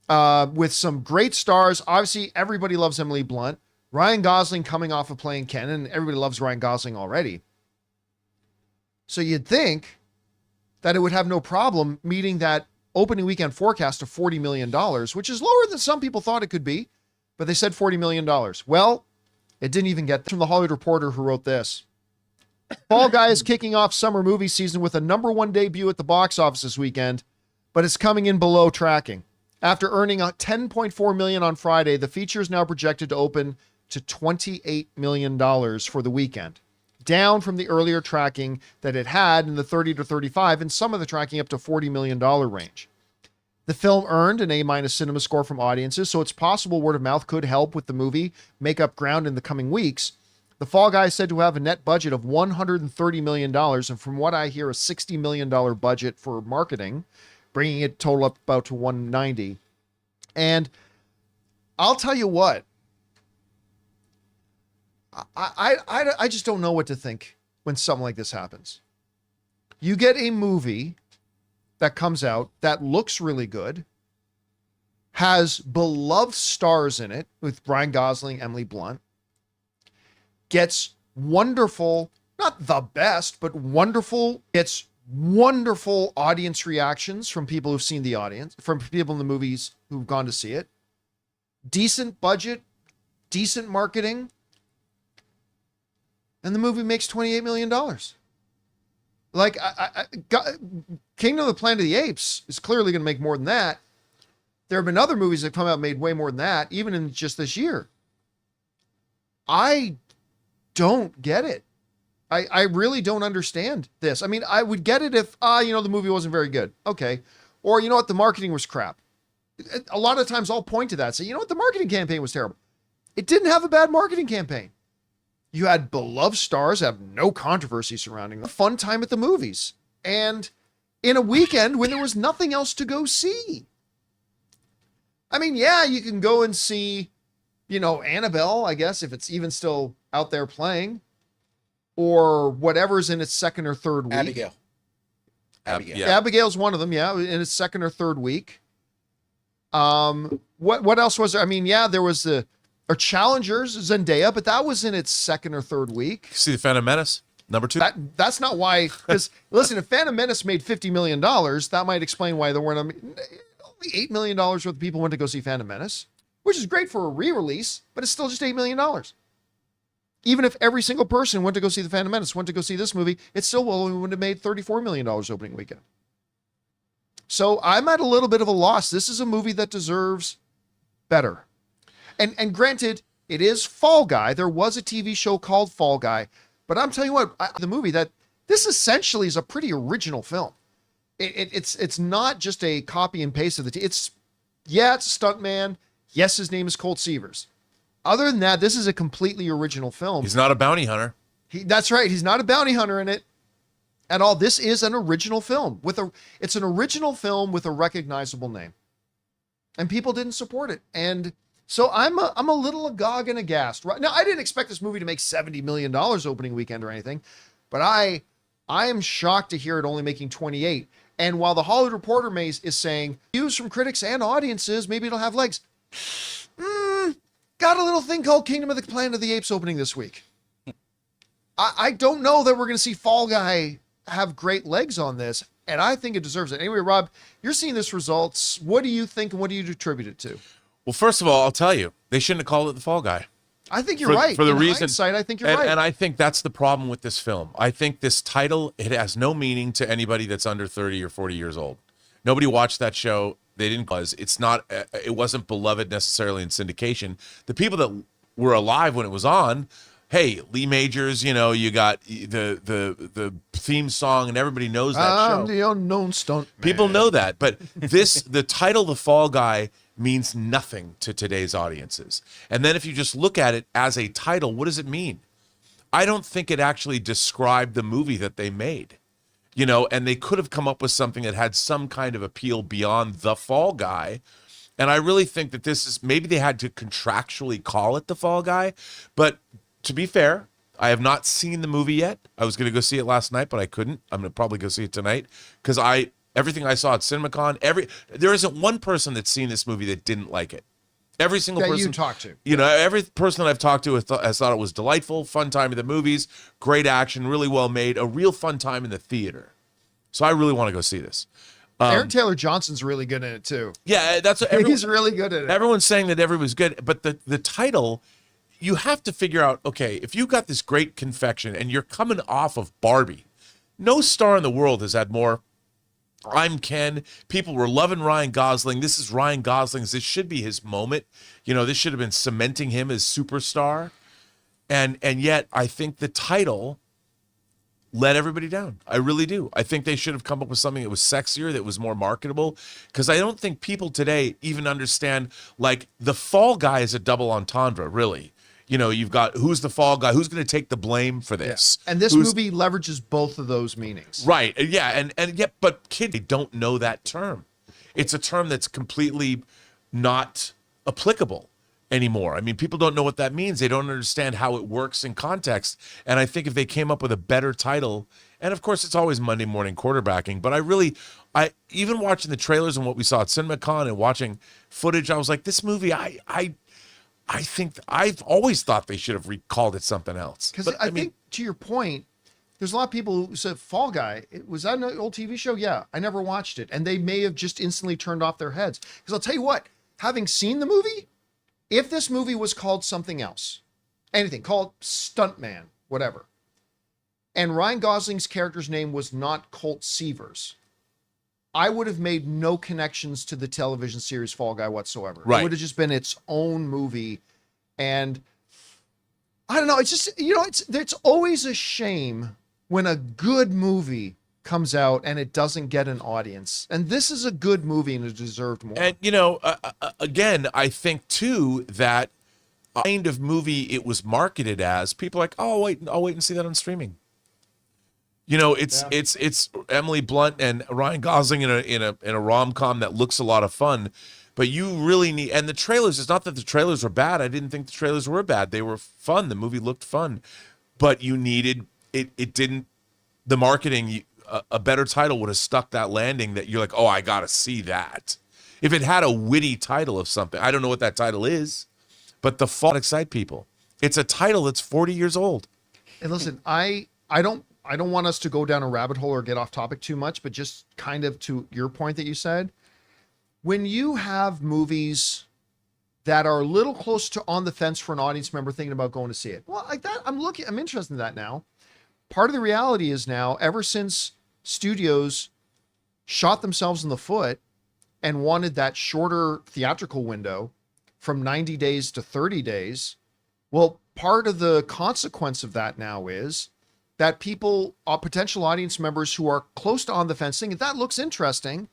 with some great stars. Obviously, everybody loves Emily Blunt. Ryan Gosling coming off of playing Ken, and everybody loves Ryan Gosling already. So you'd think that it would have no problem meeting that opening weekend forecast of $40 million, which is lower than some people thought it could be, but they said $40 million. Well, it didn't even get there. From the Hollywood Reporter, who wrote this. Fall Guy is kicking off summer movie season with a #1 debut at the box office this weekend, but it's coming in below tracking. After earning $10.4 million on Friday, the feature is now projected to open to $28 million for the weekend, down from the earlier tracking that it had in the 30 to 35 and some of the tracking up to $40 million range. The film earned an A- cinema score from audiences, so it's possible word of mouth could help with the movie make up ground in the coming weeks. The Fall Guy is said to have a net budget of $130 million, and from what I hear, a $60 million budget for marketing, bringing it total up about to $190. And I'll tell you what, I just don't know what to think when something like this happens. You get a movie that comes out that looks really good, has beloved stars in it with Ryan Gosling, Emily Blunt, gets wonderful, not the best, but wonderful, gets wonderful audience reactions from people who've seen the audience, from people in the movies who've gone to see it, decent budget, decent marketing, and the movie makes $28 million. Like, Kingdom of the Planet of the Apes is clearly going to make more than that. There have been other movies that come out and made way more than that, even in just this year. I don't get it. I really don't understand this. I mean, I would get it if, the movie wasn't very good. Okay. Or, you know what, the marketing was crap. A lot of times I'll point to that and say, you know what, the marketing campaign was terrible. It didn't have a bad marketing campaign. You had beloved stars, have no controversy surrounding them, a fun time at the movies, and in a weekend when there was nothing else to go see. I mean, yeah, you can go and see, Annabelle, I guess, if it's even still out there playing, or whatever's in its second or third week. Abigail. Yeah. Abigail's one of them, yeah, in its second or third week. What else was there? I mean, yeah, there was or Challengers, Zendaya, but that was in its second or third week. See the Phantom Menace, #2. That's not why, because listen, if Phantom Menace made $50 million, that might explain why there weren't only $8 million worth of people went to go see Phantom Menace, which is great for a re-release, but it's still just $8 million. Even if every single person went to go see the Phantom Menace, went to go see this movie, it still would have made $34 million opening weekend. So I'm at a little bit of a loss. This is a movie that deserves better. And granted, it is Fall Guy. There was a TV show called Fall Guy. But I'm telling you what, the movie, that this essentially is a pretty original film. It's not just a copy and paste of it's a stuntman. Yes, his name is Colt Seavers. Other than that, this is a completely original film. He's not a bounty hunter. That's right. He's not a bounty hunter in it at all. This is an original film it's an original film with a recognizable name. And people didn't support it. And so I'm a little agog and aghast. Right now, I didn't expect this movie to make $70 million opening weekend or anything, but I am shocked to hear it only making 28. And while the Hollywood Reporter is saying views from critics and audiences, maybe it'll have legs. Got a little thing called Kingdom of the Planet of the Apes opening this week. I don't know that we're going to see Fall Guy have great legs on this, and I think it deserves it. Anyway, Rob, you're seeing this results. What do you think, and what do you attribute it to? Well, first of all, I'll tell you, they shouldn't have called it The Fall Guy. I think you're right. For the In reason, hindsight, I think you're right. And I think that's the problem with this film. I think this title, it has no meaning to anybody that's under 30 or 40 years old. Nobody watched that show. They didn't. It's not. It wasn't beloved necessarily in syndication. The people that were alive when it was on, hey, Lee Majors, you know, you got the theme song, and everybody knows that show. I'm the unknown stunt man. People know that, but the title, The Fall Guy, means nothing to today's audiences. And then if you just look at it as a title, what does it mean? I don't think it actually described the movie that they made. You know, and they could have come up with something that had some kind of appeal beyond The Fall Guy. And I really think that this is, maybe they had to contractually call it The Fall Guy. But to be fair, I have not seen the movie yet. I was going to go see it last night, but I couldn't. I'm going to probably go see it tonight because everything I saw at CinemaCon, there isn't one person that's seen this movie that didn't like it. Every single person you talk to, you know, every person that I've talked to has thought it was delightful, fun time at the movies, great action, really well made, a real fun time in the theater. So I really want to go see this. Aaron Taylor Johnson's really good in it too. Yeah, that's what He's really good at it. Everyone's saying that everyone's good, but the title, you have to figure out, okay, if you got this great confection and you're coming off of Barbie, no star in the world has had more. I'm Ken. People were loving Ryan Gosling. This is Ryan Gosling's. This should be his moment. You know, this should have been cementing him as superstar. And yet I think the title let everybody down. I really do. I think they should have come up with something that was sexier, that was more marketable. Because I don't think people today even understand, like, the Fall Guy is a double entendre, really. You know, you've got who's the fall guy, who's going to take the blame for this. Yeah. And this movie leverages both of those meanings. Right. Yeah. And yet, but kids, they don't know that term. It's a term that's completely not applicable anymore. I mean, people don't know what that means. They don't understand how it works in context. And I think if they came up with a better title, and of course it's always Monday morning quarterbacking, but I even watching the trailers and what we saw at CinemaCon and watching footage, I was like, this movie, I think I've always thought they should have called it something else. Because I think, to your point, there's a lot of people who said Fall Guy. Was that an old TV show? Yeah, I never watched it. And they may have just instantly turned off their heads. Because I'll tell you what, having seen the movie, if this movie was called something else, anything, called Stuntman, whatever, and Ryan Gosling's character's name was not Colt Seavers, I would have made no connections to the television series Fall Guy whatsoever. Right. It would have just been its own movie. And I don't know. It's just, you know, it's always a shame when a good movie comes out and it doesn't get an audience. And this is a good movie and it deserved more. And, you know, again, I think, too, that kind of movie it was marketed as, people are like, oh, wait, I'll wait and see that on streaming. You know, it's Emily Blunt and Ryan Gosling in a rom-com that looks a lot of fun, but you really need, and the trailers, it's not that the trailers were bad. I didn't think the trailers were bad. They were fun. The movie looked fun, but you needed it didn't, the marketing, a better title would have stuck that landing that you're like, oh, I got to see that. If it had a witty title of something, I don't know what that title is, but The Fall excite people. It's a title that's 40 years old. And listen, I don't want us to go down a rabbit hole or get off topic too much, but just kind of to your point that you said, when you have movies that are a little close to on the fence for an audience member thinking about going to see it, well, like that, I'm interested in that now. Part of the reality is now, ever since studios shot themselves in the foot and wanted that shorter theatrical window from 90 days to 30 days, well, part of the consequence of that now is that people, potential audience members who are close to on the fence thinking, that looks interesting,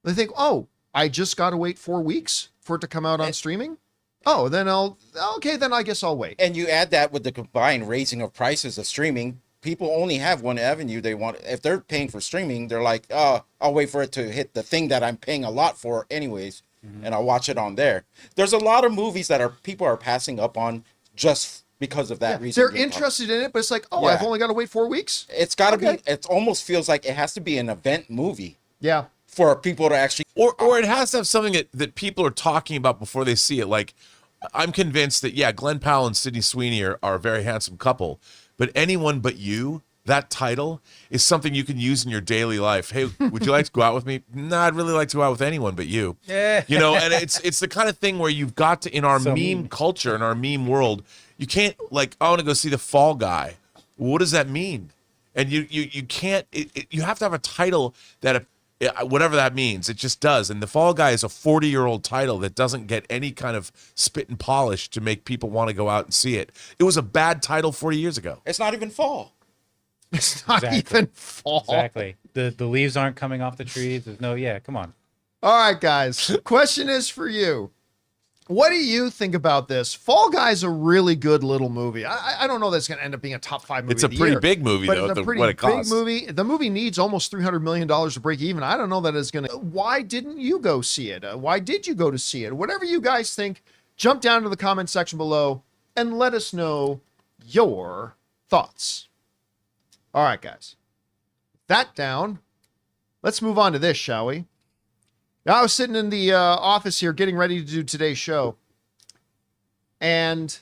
they think, oh, I just got to wait 4 weeks for it to come out on streaming? Oh, then then I guess I'll wait. And you add that with the combined raising of prices of streaming, people only have one avenue they want. If they're paying for streaming, they're like, oh, I'll wait for it to hit the thing that I'm paying a lot for anyways, and I'll watch it on there. There's a lot of movies that people are passing up on just because of that reason. They're interested in it, but it's like, oh, I've only got to wait 4 weeks? It's got to be, it almost feels like it has to be an event movie. Yeah. For people to actually... Or it has to have something that people are talking about before they see it. Like, I'm convinced that, yeah, Glenn Powell and Sydney Sweeney are a very handsome couple, but Anyone But You, that title, is something you can use in your daily life. Hey, would you like to go out with me? No, I'd really like to go out with anyone but you. Yeah. You know, and it's the kind of thing where you've got to, in our meme culture, in our meme world, you can't, like, I want to go see The Fall Guy. What does that mean? And you can't, you have to have a title that whatever that means. It just does. And the Fall Guy is a 40-year-old title that doesn't get any kind of spit and polish to make people want to go out and see it. It was a bad title 40 years ago. It's not even fall. It's not Exactly. even fall. Exactly. The leaves aren't coming off the trees. There's no, come on. All right, guys. Question is for you. What do you think about this? Fall Guy's a really good little movie. I don't know that it's going to end up being a top 5 movie. It's a of the pretty year, big movie, but though, it's a pretty what it big costs. movie. The movie needs almost $300 million to break even. I don't know that it's going to. Why didn't you go see it? Why did you go to see it? Whatever you guys think, jump down to the comment section below and let us know your thoughts. All right, guys. That down. Let's move on to this, shall we? Now, I was sitting in the office here getting ready to do today's show, and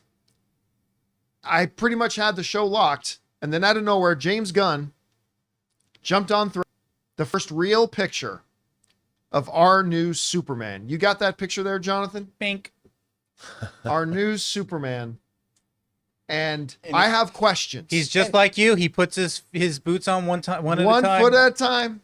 I pretty much had the show locked, and then out of nowhere, James Gunn jumped on through the first real picture of our new Superman. You got that picture there, Jonathan? Pink. Our new Superman. And I have questions. He's just like you. He puts his boots on one at a time. 1 foot at a time.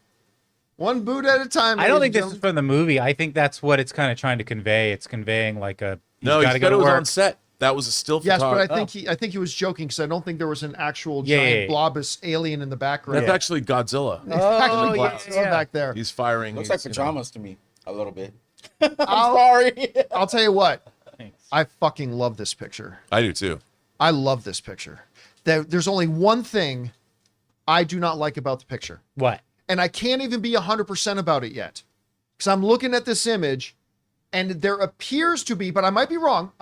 One boot at a time. I don't ladies think and this is from the movie. I think that's what it's kind of trying to convey. It's conveying like a. No, he gotta said go to it was work. on set. That was a still Yes, but photography. I think he was joking because I don't think there was an actual Yeah, giant yeah, yeah. blobous alien in the background. That's actually Godzilla. Oh, Actually, yeah. back there. He's firing. Looks like he's, pajamas to me a little bit. I'll, Sorry. I'll tell you what. Thanks. I fucking love this picture. I do too. I love this picture. There's only one thing I do not like about the picture. What? And I can't even be 100% about it yet. Because I'm looking at this image and there appears to be, but I might be wrong.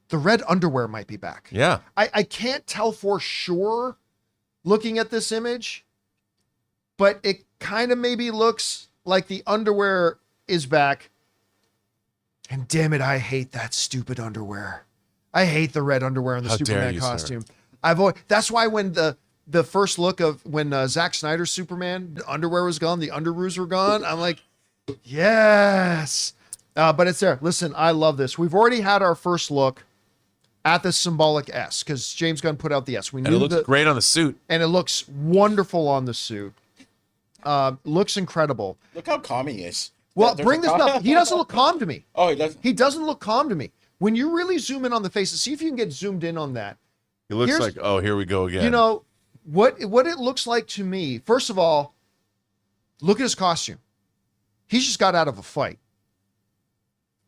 The red underwear might be back. Yeah. I can't tell for sure looking at this image, but it kind of maybe looks like the underwear is back. And damn it, I hate that stupid underwear. I hate the red underwear in the How dare Superman you, sir. costume. That's why when the first look of when Zack Snyder's Superman, the underwear was gone, the underoos were gone, I'm like, yes. But it's there. Listen, I love this. We've already had our first look at the symbolic S because James Gunn put out the S. We And it looks great on the suit. and it looks wonderful on the suit. Looks incredible. Look how calm he is. Well, There's bring a this up. He doesn't look calm to me. Oh, he doesn't. He doesn't look calm to me. When you really zoom in on the face, see if you can get zoomed in on that. It looks Here's- like, oh, here we go again. You know, what it looks like to me, first of all, look at his costume. He's just got out of a fight.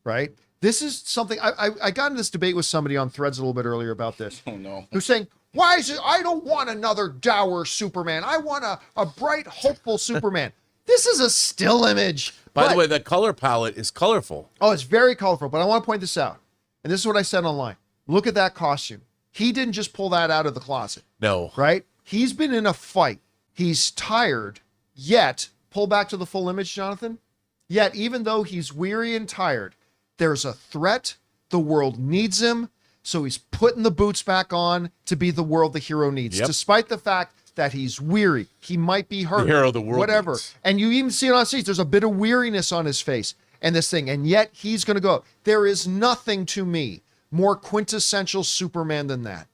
Right? This is something I got in this debate with somebody on Threads a little bit earlier about this. Oh no. Who's saying, why is it I don't want another dour Superman. I want a bright, hopeful Superman. This is a still image. By But- the way, the color palette is colorful. Oh, it's very colorful, but I want to point this out. And this is what I said online. Look at that costume. He didn't just pull that out of the closet, No. right? He's been in a fight. He's tired, yet, pull back to the full image, Jonathan. Yet, even though he's weary and tired, there's a threat. The world needs him. So he's putting the boots back on to be the world the hero needs, Yep. despite the fact that he's weary. He might be hurt. The hero the world whatever. needs. And you even see it on stage. There's a bit of weariness on his face and this thing. And yet he's going to go. There is nothing to me more quintessential Superman than that.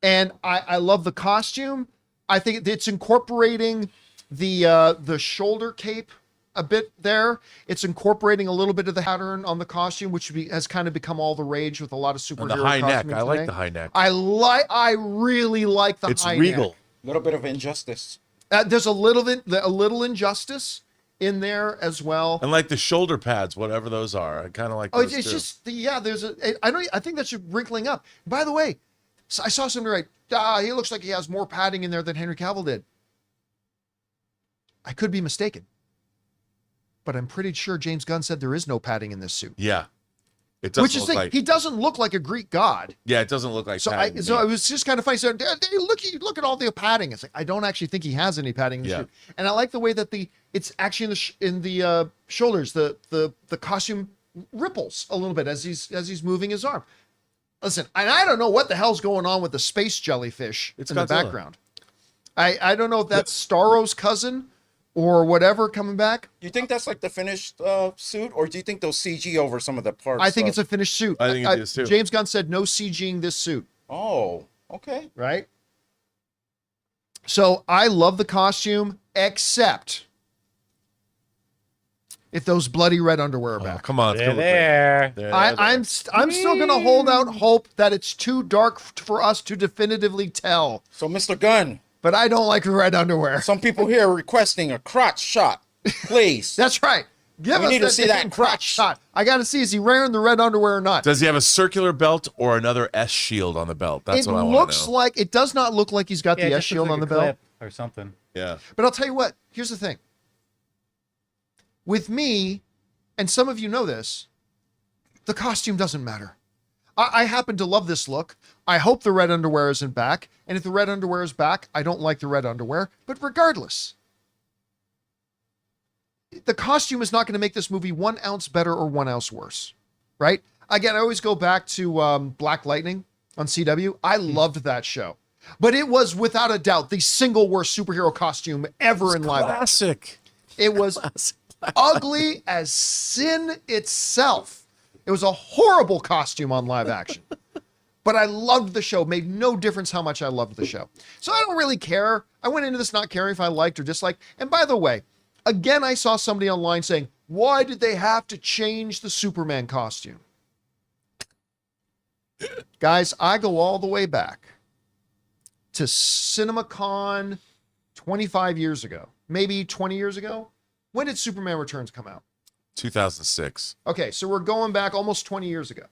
And I love the costume. I think it's incorporating the shoulder cape a bit there. It's incorporating a little bit of the pattern on the costume, which has kind of become all the rage with a lot of superhero And the high neck. costuming I like today. the high neck. I really like the It's high regal. neck. A little bit of injustice. There's a little injustice in there as well. And like the shoulder pads, whatever those are. I kind of like Oh, those it's too. just there's I think that's just wrinkling up. By the way, I saw somebody write, he looks like he has more padding in there than Henry Cavill did. I could be mistaken, but I'm pretty sure James Gunn said there is no padding in this suit. Yeah. It doesn't Which is look the, like, he doesn't look like a Greek god. yeah, it doesn't look like So padding to so me. it was just kind of funny. So look at all the padding. It's like I don't actually think he has any padding in the Yeah. suit. And I like the way that it's actually in the shoulders. The costume ripples a little bit as he's moving his arm. Listen, and I don't know what the hell's going on with the space jellyfish It's in the Godzilla. background. I don't know if that's Starro's cousin or whatever coming back. Do you think that's like the finished suit, or do you think they'll CG over some of the parts? I think it's a finished suit. I think it is too. James Gunn said no CGing this suit, Oh, okay. right? So I love the costume, except if those bloody red underwear are Oh, back. come on. They're there. I'm still gonna hold out hope that it's too dark for us to definitively tell. So, Mr. Gunn, But I don't like the red underwear. some people here are requesting a crotch shot. Please. That's right. Give We us need to that see that damn crotch. shot. I gotta see, is he wearing the red underwear or not? Does he have a circular belt or another S shield on the belt? That's It what I want to looks know. like, it does not look like he's got Yeah, the it S just shield looks on like the a belt. clip or something. Yeah. But I'll tell you what, here's the thing. With me, and some of you know this, the costume doesn't matter. I happen to love this look. I hope the red underwear isn't back. And if the red underwear is back, I don't like the red underwear. But regardless, the costume is not going to make this movie 1 ounce better or 1 ounce worse, right? Again, I always go back to Black Lightning on CW. I loved that show. But it was without a doubt the single worst superhero costume ever in live action. Classic. It was ugly as sin itself. It was a horrible costume on live action. But I loved the show. Made no difference how much I loved the show. So I don't really care. I went into this not caring if I liked or disliked. And by the way, again, I saw somebody online saying, why did they have to change the Superman costume? Guys, I go all the way back to CinemaCon 25 years ago, maybe 20 years ago. When did Superman Returns come out? 2006. Okay, so we're going back almost 20 years ago.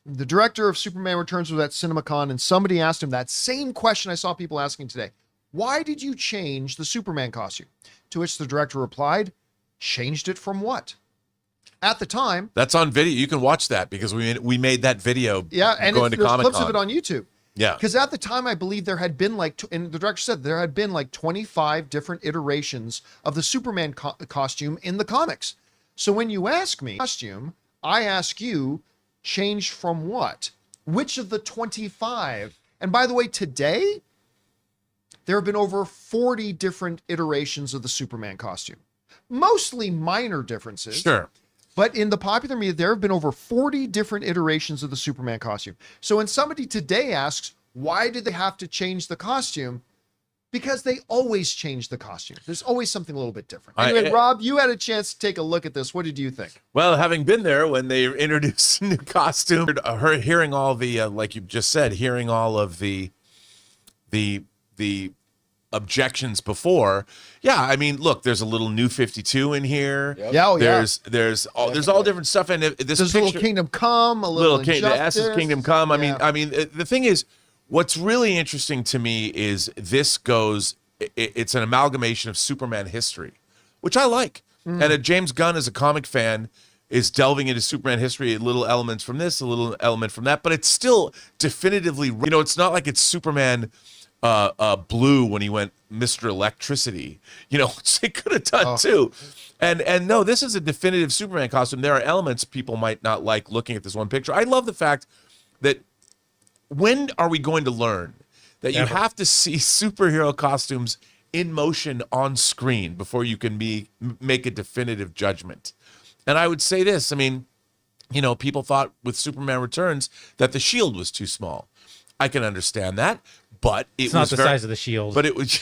The director of Superman Returns was at CinemaCon, and somebody asked him that same question I saw people asking today. Why did you change the Superman costume? To which the director replied, changed it from what? At the time, That's on video. You can watch that because we made that video. yeah, and going to there's Comic clips of Con. it on YouTube. Yeah. Because at the time, I believe there had been and the director said there had been like 25 different iterations of the Superman costume in the comics. So when you ask me costume, I ask you, changed from what? Which of the 25? And by the way, today, there have been over 40 different iterations of the Superman costume. Mostly minor differences. Sure. But in the popular media, there have been over 40 different iterations of the Superman costume. So when somebody today asks, why did they have to change the costume? Because they always change the costume. There's always something a little bit different. Anyway, Rob, you had a chance to take a look at this. What did you think? Well, having been there when they introduced a new costume, hearing all the like you just said, hearing all of the objections before. Yeah, I mean, look, there's a little New 52 in here. Yep. Yeah, oh, yeah. There's all different stuff, and this There's picture, Little Kingdom Come, a little the S is Injustice. Kingdom Come. Yeah. I mean, the thing is, what's really interesting to me is this goes. It's an amalgamation of Superman history, which I like. And James Gunn, as a comic fan, is delving into Superman history, little elements from this, a little element from that, but it's still definitively, it's not like it's Superman Blue when he went Mr. Electricity, it could have done too. And no, this is a definitive Superman costume. There are elements people might not like looking at this one picture. I love the fact that when are we going to learn that you have to see superhero costumes in motion on screen before you can make a definitive judgment? And I would say this, I mean, people thought with Superman Returns that the shield was too small. I can understand that, but It's not the size of the shield. But it was,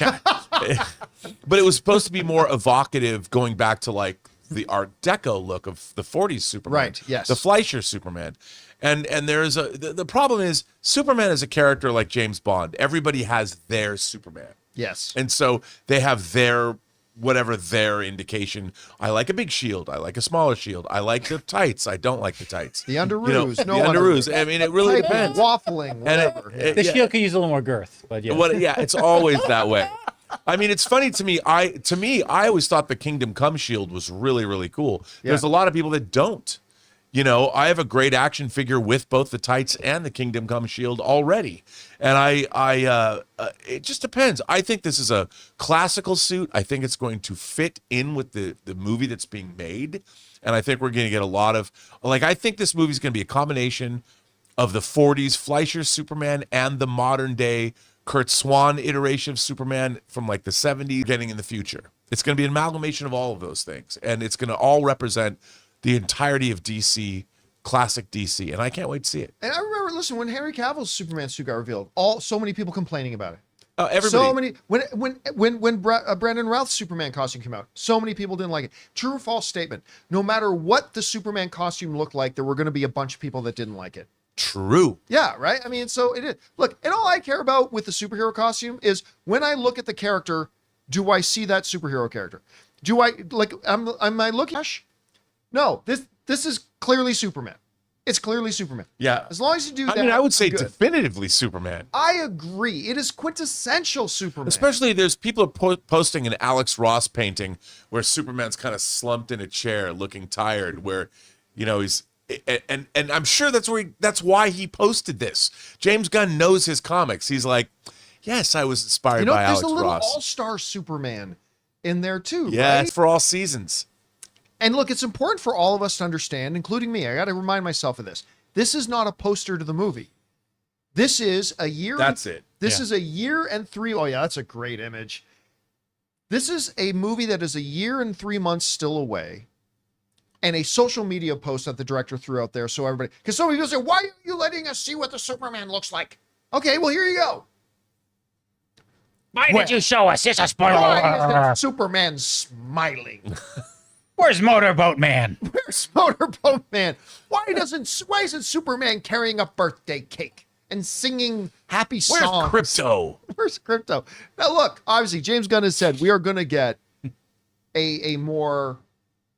but it was supposed to be more evocative, going back to like the Art Deco look of the 40s Superman, Right, yes. the Fleischer Superman, and there's the problem is Superman is a character like James Bond. Everybody has their Superman, Yes. and so they have their whatever their indication. I like a big shield. I like a smaller shield. I like the tights. I don't like the tights. The underoos. the No underoos. I mean, it really Typing, depends. Waffling, whatever. the shield could use a little more girth, but yeah. It's always that way. I mean, it's funny to me. I always thought the Kingdom Come shield was really, really cool. Yeah. There's a lot of people that don't. I have a great action figure with both the tights and the Kingdom Come shield already, and it just depends. I think this is a classical suit. I think it's going to fit in with the movie that's being made, and I think we're going to get a lot of I think this movie is going to be a combination of the 40s Fleischer Superman and the modern day Kurt Swan iteration of Superman from like the 70s getting in the future. It's going to be an amalgamation of all of those things, and it's going to all represent the entirety of DC, classic DC, and I can't wait to see it. And I remember, listen, when Henry Cavill's Superman suit got revealed, so many people complaining about it. Everybody. So many when Brandon Routh's Superman costume came out, so many people didn't like it. True or false statement? No matter what the Superman costume looked like, there were going to be a bunch of people that didn't like it. True. Yeah, right. I mean, so it is. Look, and all I care about with the superhero costume is when I look at the character, do I see that superhero character? Do I like? Am I looking? No, this is clearly Superman. It's clearly Superman. Yeah. As long as you do that. I mean, I would say good. definitively Superman. I agree. It is quintessential Superman. Especially there's people posting an Alex Ross painting where Superman's kind of slumped in a chair looking tired, where, you know, he's and I'm sure that's why he posted this. James Gunn knows his comics. He's like, yes, I was inspired by Alex there's a little Ross. all-star Superman in there too. Yeah, right? for all seasons. And look, it's important for all of us to understand, including me. I got to remind myself of this. This is not a poster to the movie. This is a year. That's it. This Yeah. is a year and 3. Oh yeah, that's a great image. This is a movie that is a year and 3 months still away, and a social media post that the director threw out there. So everybody, because some people say, "Why are you letting us see what the Superman looks like?" Okay, well here you go. Why did you show us? It's a spoiler. Why is Superman smiling? Where's Motorboat Man? Where's Motorboat Man? Why isn't Superman carrying a birthday cake and singing happy Where's songs? Crypto? Where's Crypto? Now look, obviously James Gunn has said we are going to get a more,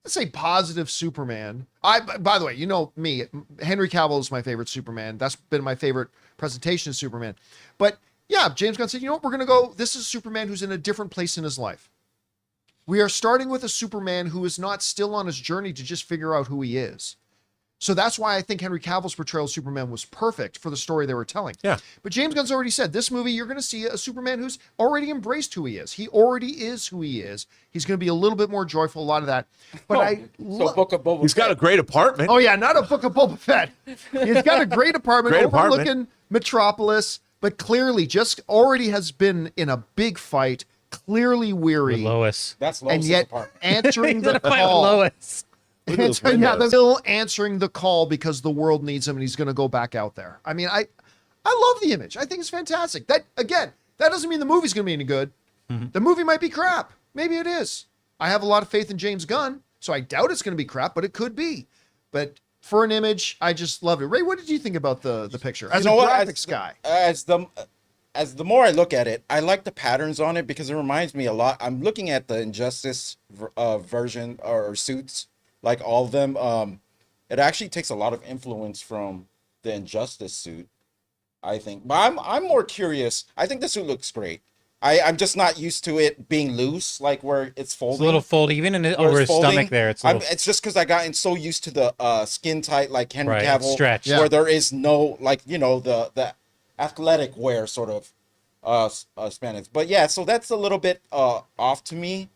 let's say, positive Superman. By the way, you know me, Henry Cavill is my favorite Superman. That's been my favorite presentation of Superman. But yeah, James Gunn said, you know what, we're going to go, this is Superman who's in a different place in his life. We are starting with a Superman who is not still on his journey to just figure out who he is. So that's why I think Henry Cavill's portrayal of Superman was perfect for the story they were telling. Yeah. But James Gunn's already said, this movie, you're going to see a Superman who's already embraced who he is. He already is who he is. He's going to be a little bit more joyful, a lot of that. But So Book of Boba He's got a great apartment. Oh yeah, not a Book of Boba Fett. He's got a great apartment Great overlooking apartment. Metropolis, but clearly just already has been in a big fight, clearly weary, Lois. That's and Lois's yet apartment. answering the Fight with call. Lois. Look at those Yeah, they're windows. still answering the call because the world needs him and he's going to go back out there. I mean, I love the image. I think it's fantastic. That, again, that doesn't mean the movie's going to be any good. The movie might be crap. Maybe it is. I have a lot of faith in James Gunn, so I doubt it's going to be crap, but it could be. But for an image, I just loved it. Ray, what did you think about the picture as You know a what? graphics guy? As the more I look at it, I like the patterns on it because it reminds me a lot. I'm looking at the Injustice version or suits, like all of them. It actually takes a lot of influence from the Injustice suit, I think. But I'm more curious. I think the suit looks great. I'm just not used to it being loose, like where it's folding. It's a little fold, even in over his stomach there. It's a little, It's just because I gotten so used to the skin tight, like Henry Right, Cavill, stretch. Yeah. where there is no, like, you know, the athletic wear sort of spandex. But yeah, so that's a little bit off to me.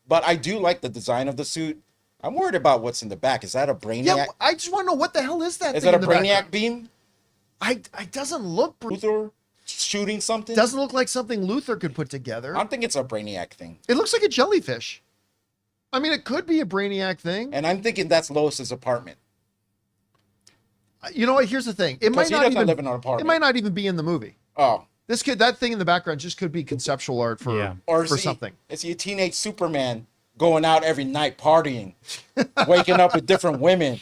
But I do like the design of the suit. I'm worried about what's in the back. Is that a Brainiac? Yeah, I just want to know what the hell is that Is thing that a in the Brainiac background? beam? It doesn't look Luthor shooting something? doesn't look like something Luther could put together. I'm thinking it's a Brainiac thing. It looks like a jellyfish. I mean, it could be a Brainiac thing. And I'm thinking that's Lois's apartment. You know what? Here's the thing. It might Because he not doesn't even live in an it apartment. might not even be in the movie. Oh. That thing in the background just could be conceptual art for Yeah. Or for something. Is he a teenage Superman going out every night partying, waking up with different women,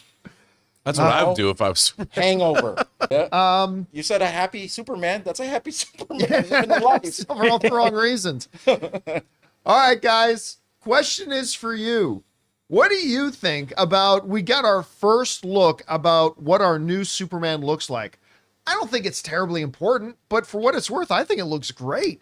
That's what I would do if I was. hangover? Yeah. You said a happy Superman. That's a happy Superman living the life. For all the wrong reasons. All right, guys. Question is for you. What do you think about, we got our first look about what our new Superman looks like. I don't think it's terribly important, but for what it's worth, I think it looks great.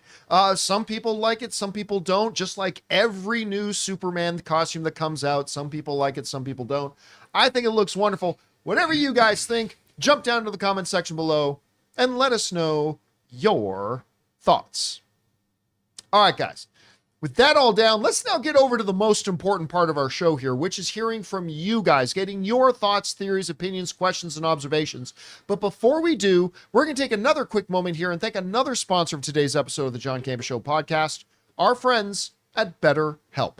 Some people like it, some people don't. Just like every new Superman costume that comes out, some people like it, some people don't. I think it looks wonderful. Whatever you guys think, jump down to the comment section below and let us know your thoughts. All right, guys. With that all down, let's now get over to the most important part of our show here, which is hearing from you guys, getting your thoughts, theories, opinions, questions, and observations. But before we do, we're going to take another quick moment here and thank another sponsor of today's episode of the John Campea Show podcast, our friends at BetterHelp.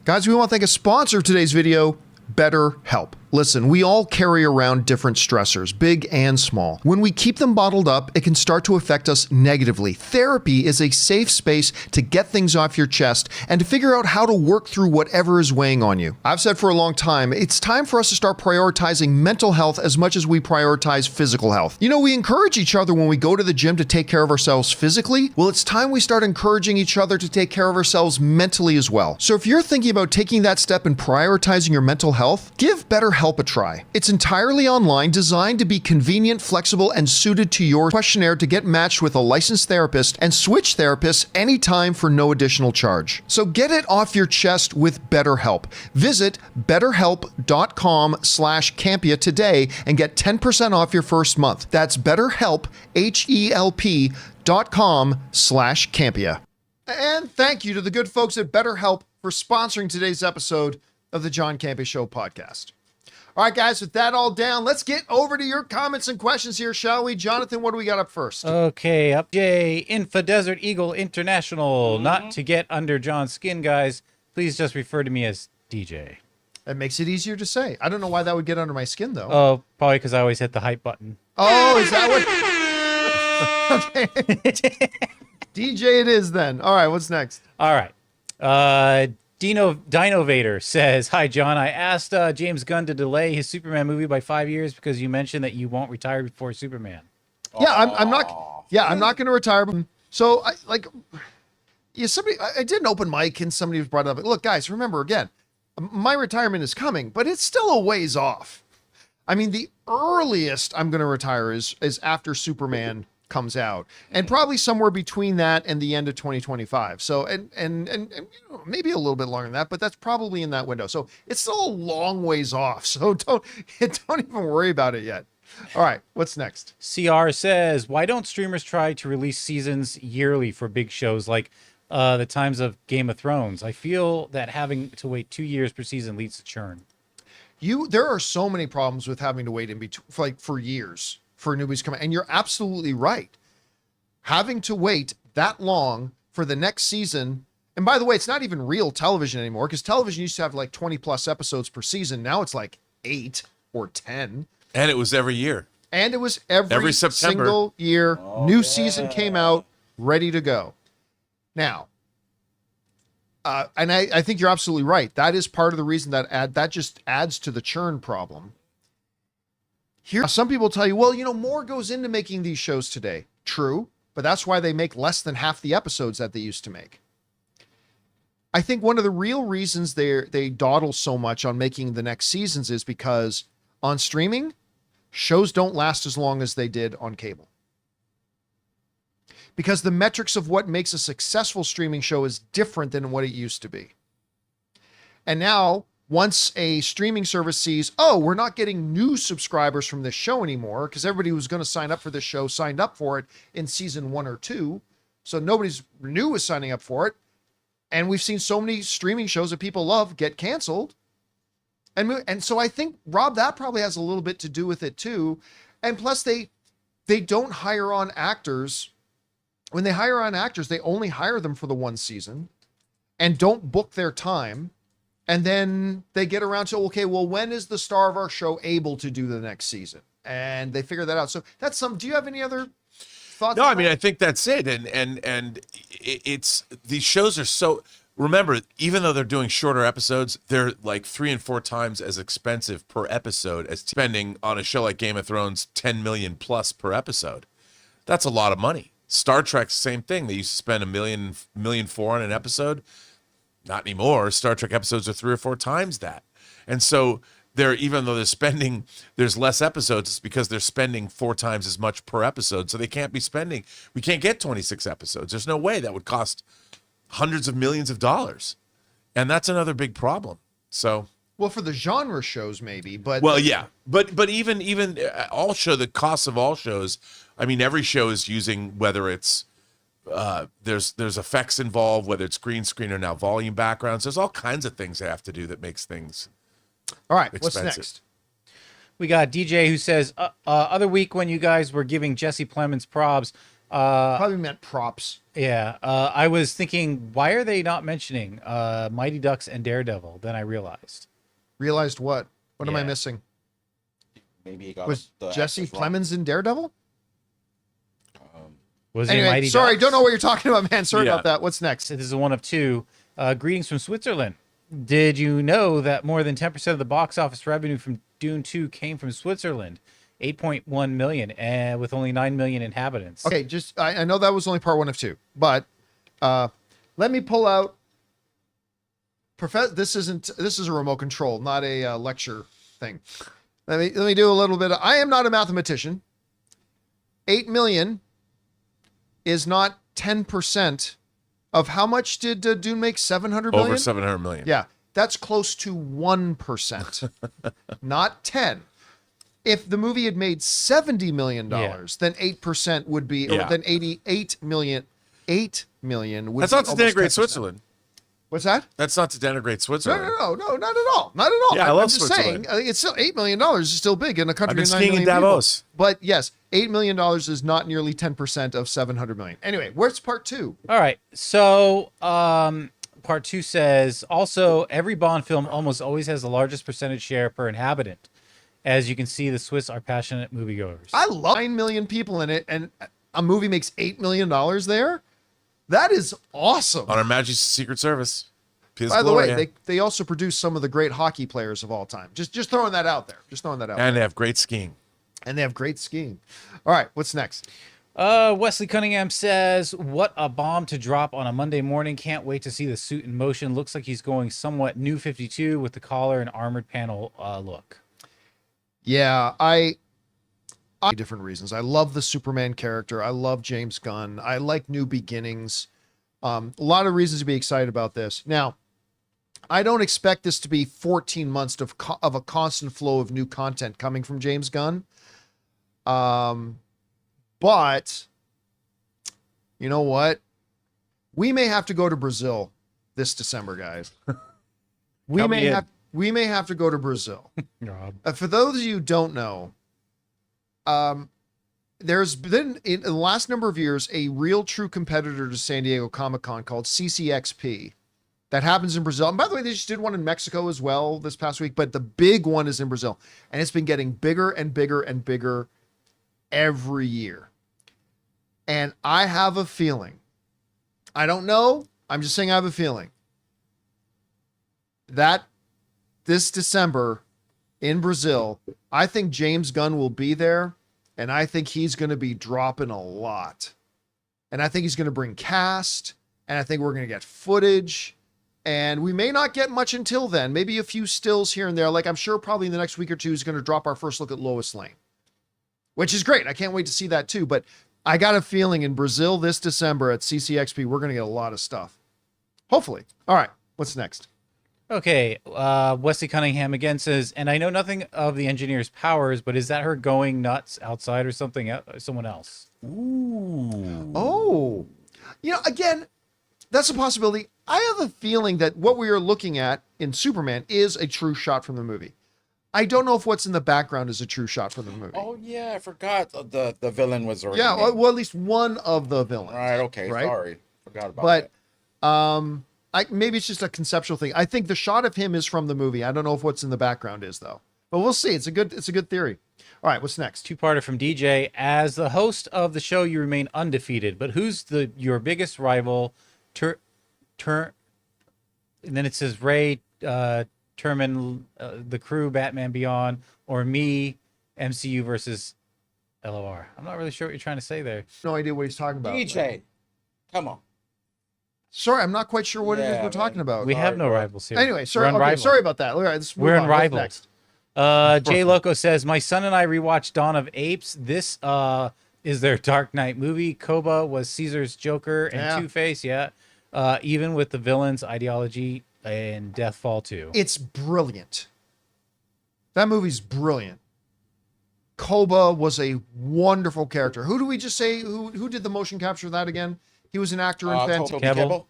Guys, we want to thank a sponsor of today's video, BetterHelp. Listen, we all carry around different stressors, big and small. When we keep them bottled up, it can start to affect us negatively. Therapy is a safe space to get things off your chest and to figure out how to work through whatever is weighing on you. I've said for a long time, it's time for us to start prioritizing mental health as much as we prioritize physical health. You know, we encourage each other when we go to the gym to take care of ourselves physically. Well, it's time we start encouraging each other to take care of ourselves mentally as well. So if you're thinking about taking that step and prioritizing your mental health, give BetterHelp a try. It's entirely online, designed to be convenient, flexible, and suited to your questionnaire to get matched with a licensed therapist and switch therapists anytime for no additional charge. So get it off your chest with BetterHelp. Visit betterhelp.com/Campea today and get 10% off your first month. That's BetterHelp, HELP.com/Campea. And thank you to the good folks at BetterHelp for sponsoring today's episode of the John Campea Show podcast. All right, guys, with that all down, let's get over to your comments and questions here, shall we? Jonathan, what do we got up first? Okay, up J, Infa Desert Eagle International. Not to get under John's skin, guys. Please just refer to me as DJ. That makes it easier to say. I don't know why that would get under my skin, though. Oh, probably because I always hit the hype button. Oh, is that what? Okay. DJ it is then. All right, what's next? All right. Dino Vader says, "Hi, John. I asked James Gunn to delay his Superman movie by 5 years because you mentioned that you won't retire before Superman." Yeah, I'm not. Yeah, I'm not going to retire. So, I did an open mic and somebody was brought up. Look, guys, remember again, my retirement is coming, but it's still a ways off. I mean, the earliest I'm going to retire is after Superman comes out, and probably somewhere between that and the end of 2025. So, and you know, maybe a little bit longer than that, but that's probably in that window. So it's still a long ways off. So don't even worry about it yet. All right, what's next? CR says, "Why don't streamers try to release seasons yearly for big shows like the times of Game of Thrones? I feel that having to wait 2 years per season leads to churn." There are so many problems with having to wait in between, for years for newbies coming, and you're absolutely right. Having to wait that long for the next season, and by the way, it's not even real television anymore, because television used to have like 20 plus episodes per season. Now it's like 8 or 10. And it was every year. And it was every September. single year. New season came out, ready to go. Now, and I think you're absolutely right. That is part of the reason that just adds to the churn problem. Here, some people tell you, well, you know, more goes into making these shows today. True, but that's why they make less than half the episodes that they used to make. I think one of the real reasons they dawdle so much on making the next seasons is because on streaming, shows don't last as long as they did on cable. Because the metrics of what makes a successful streaming show is different than what it used to be. And now, once a streaming service sees, oh, we're not getting new subscribers from this show anymore, because everybody who's going to sign up for this show signed up for it in season 1 or 2. So nobody's new is signing up for it. And we've seen so many streaming shows that people love get canceled. And so I think, Rob, that probably has a little bit to do with it too. And plus they don't hire on actors. When they hire on actors, they only hire them for the one season and don't book their time. And then they get around to, okay, well, when is the star of our show able to do the next season? And they figure that out. So that's do you have any other thoughts? No, I mean, I think that's it. And it's, these shows are so, remember, even though they're doing shorter episodes, they're like 3 and 4 times as expensive per episode as spending on a show like Game of Thrones 10 million plus per episode. That's a lot of money. Star Trek's the same thing. They used to spend $1 million on an episode. Not anymore. Star Trek episodes are 3 or 4 times that. And so even though there's less episodes, it's because they're spending 4 times as much per episode. So we can't get 26 episodes. There's no way. That would cost hundreds of millions of dollars. And that's another big problem. So, well, for the genre shows, maybe, but well, yeah, but even the costs of all shows. I mean, every show is using, whether it's there's effects involved, whether it's green screen or now volume backgrounds. There's all kinds of things they have to do that makes things. All right, expensive. What's next? We got DJ who says, other week when you guys were giving Jesse Plemons props, probably meant props. Yeah, I was thinking, why are they not mentioning Mighty Ducks and Daredevil? Then I realized. Realized what? What am I Yeah. missing? Maybe he got Was the Jesse actors wrong. Plemons in Daredevil? Was he in Anyway, Mighty sorry, Ducks? don't know what you're talking about, man. Sorry Yeah. about that. What's next? So this is one of two. Greetings from Switzerland. Did you know that more than 10% of the box office revenue from Dune 2 came from Switzerland? 8.1 million, and with only 9 million inhabitants. Okay, just I know that was only part 1 of 2, but let me pull out. This is a remote control, not a lecture thing. Let me do a little bit. I am not a mathematician. 8 million is not 10% of how much did Dune make? 700 million? Over 700 million. Yeah, that's close to 1%, not 10. If the movie had made $70 million, then 8% would be, or Yeah. then 88 million, 8 million would That's be not to almost denigrate 10%. Switzerland. What's that? That's not to denigrate No, Switzerland. no, not at all. Not at all. Yeah, I I'm love just Switzerland. saying, it's still $8 million is still big in a country I've been of 9 skiing in million people. Davos. But yes, $8 million is not nearly 10% of 700 million. Anyway, where's part 2? All right. So, part 2 says also every Bond film almost always has the largest percentage share per inhabitant. As you can see, the Swiss are passionate moviegoers. I love 9 million people in it, and a movie makes $8 million there. That is awesome. On Her Majesty's Secret Service. Piers By the way, Gloria. they also produce some of the great hockey players of all time. Just throwing that out there. Just throwing that out. And they have great skiing. And they have great skiing. All right, what's next? Wesley Cunningham says, "What a bomb to drop on a Monday morning! Can't wait to see the suit in motion. Looks like he's going somewhat new 52 with the collar and armored panel look." Yeah, I different reasons. I love the Superman character. I love James Gunn. I like New Beginnings. A lot of reasons to be excited about this. Now, I don't expect this to be 14 months of a constant flow of new content coming from James Gunn. But you know what? We may have to go to Brazil this December, guys. We Count me in. we may have to go to Brazil. Rob. For those of you who don't know, there's been in the last number of years a real true competitor to San Diego Comic-Con called CCXP that happens in Brazil. And by the way, they just did one in Mexico as well this past week, but the big one is in Brazil. And it's been getting bigger and bigger and bigger every year. And I have a feeling, I don't know, I'm just saying I have a feeling that this December in Brazil, I think James Gunn will be there, and I think he's going to be dropping a lot. And I think he's going to bring cast, and I think we're going to get footage, and we may not get much until then. Maybe a few stills here and there. Like I'm sure probably in the next week or two, he's going to drop our first look at Lois Lane, which is great. I can't wait to see that too. But I got a feeling in Brazil this December at CCXP, we're going to get a lot of stuff. Hopefully. All right. What's next? Okay, Wesley Cunningham again says, "And I know nothing of the engineer's powers, but is that her going nuts outside or something? Someone else?" Ooh. Oh, again, that's a possibility. I have a feeling that what we are looking at in Superman is a true shot from the movie. I don't know if what's in the background is a true shot from the movie. Oh yeah, I forgot the villain was already. yeah, named. well, at least one of the villains. Right. Okay. Right? Sorry. Forgot about But maybe it's just a conceptual thing. I think the shot of him is from the movie. I don't know if what's in the background is though. But we'll see. It's a good theory. All right, what's next? Two-parter from DJ. As the host of the show, you remain undefeated, but who's your biggest rival? And then it says Ray, Terman, the Crew, Batman Beyond, or me, MCU versus LOR. I'm not really sure what you're trying to say there. No idea what he's talking about. DJ, come on. Sorry, I'm not quite sure what it is Yeah, we're man. talking about. We have no rivals here. Anyway, sorry. We're Okay, unrivaled. sorry about that. All right, let's move We're on. What's unrivaled. next? Jay Loco says, "My son and I rewatched Dawn of Apes. This is their Dark Knight movie. Koba was Caesar's Joker and Yeah. Two-Face, yeah. Even with the villain's ideology and Deathfall 2. It's brilliant. That movie's brilliant. Koba was a wonderful character. Who do we just say who did the motion capture of that again? He was an actor in Toby Kebbell. Kebbell?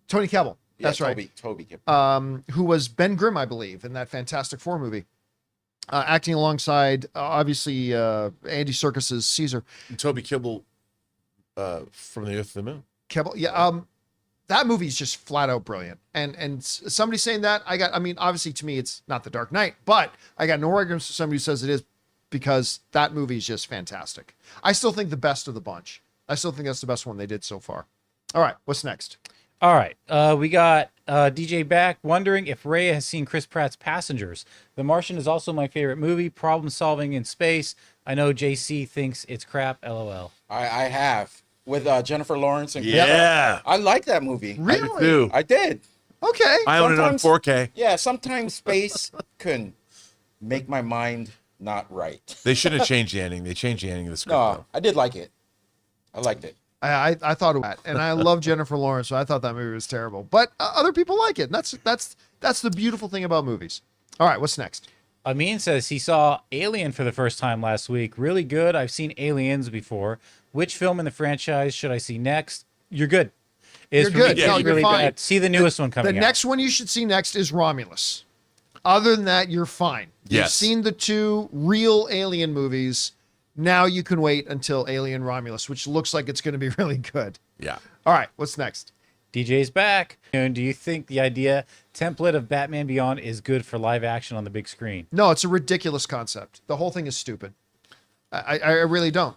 Tony Kebbell. Yeah, That's right. Toby Kebbell. Who was Ben Grimm, I believe, in that Fantastic Four movie. Acting alongside, obviously, Andy Serkis's Caesar. And Toby Kibble from the Earth to the Moon. Kebbell. Yeah. that movie's just flat out brilliant. And somebody saying that, I mean, obviously to me, it's not The Dark Knight, but I got no arguments for somebody who says it is, because that movie is just fantastic. I still think the best of the bunch. I still think that's the best one they did so far. All right, what's next? All right. We got DJ back wondering if Rhea has seen Chris Pratt's Passengers. The Martian is also my favorite movie. Problem solving in space. I know JC thinks it's crap. LOL. I have with Jennifer Lawrence and Chris Yeah. Pratt. I like that movie. Really? Too. I did. Okay. I own it on Sometimes- 4K. Yeah, sometimes space can make my mind not right. They shouldn't have changed the ending. They changed the ending of the script. No, though. I did like it. I liked it. I thought of that, and I love Jennifer Lawrence, so I thought that movie was terrible. But other people like it. And that's the beautiful thing about movies. All right, what's next? Amin says he saw Alien for the first time last week. Really good. I've seen Aliens before. Which film in the franchise should I see next? You're good. You're good. No, It's you're fine. bad. See the newest one The coming out. next one you should see next is Romulus. Other than that, you're fine. You've Yes. seen the 2 real Alien movies. Now you can wait until Alien Romulus, which looks like it's going to be really good. Yeah. All right, what's next? DJ's back. And do you think the idea template of Batman Beyond is good for live action on the big screen? No, it's a ridiculous concept. The whole thing is stupid. I really don't.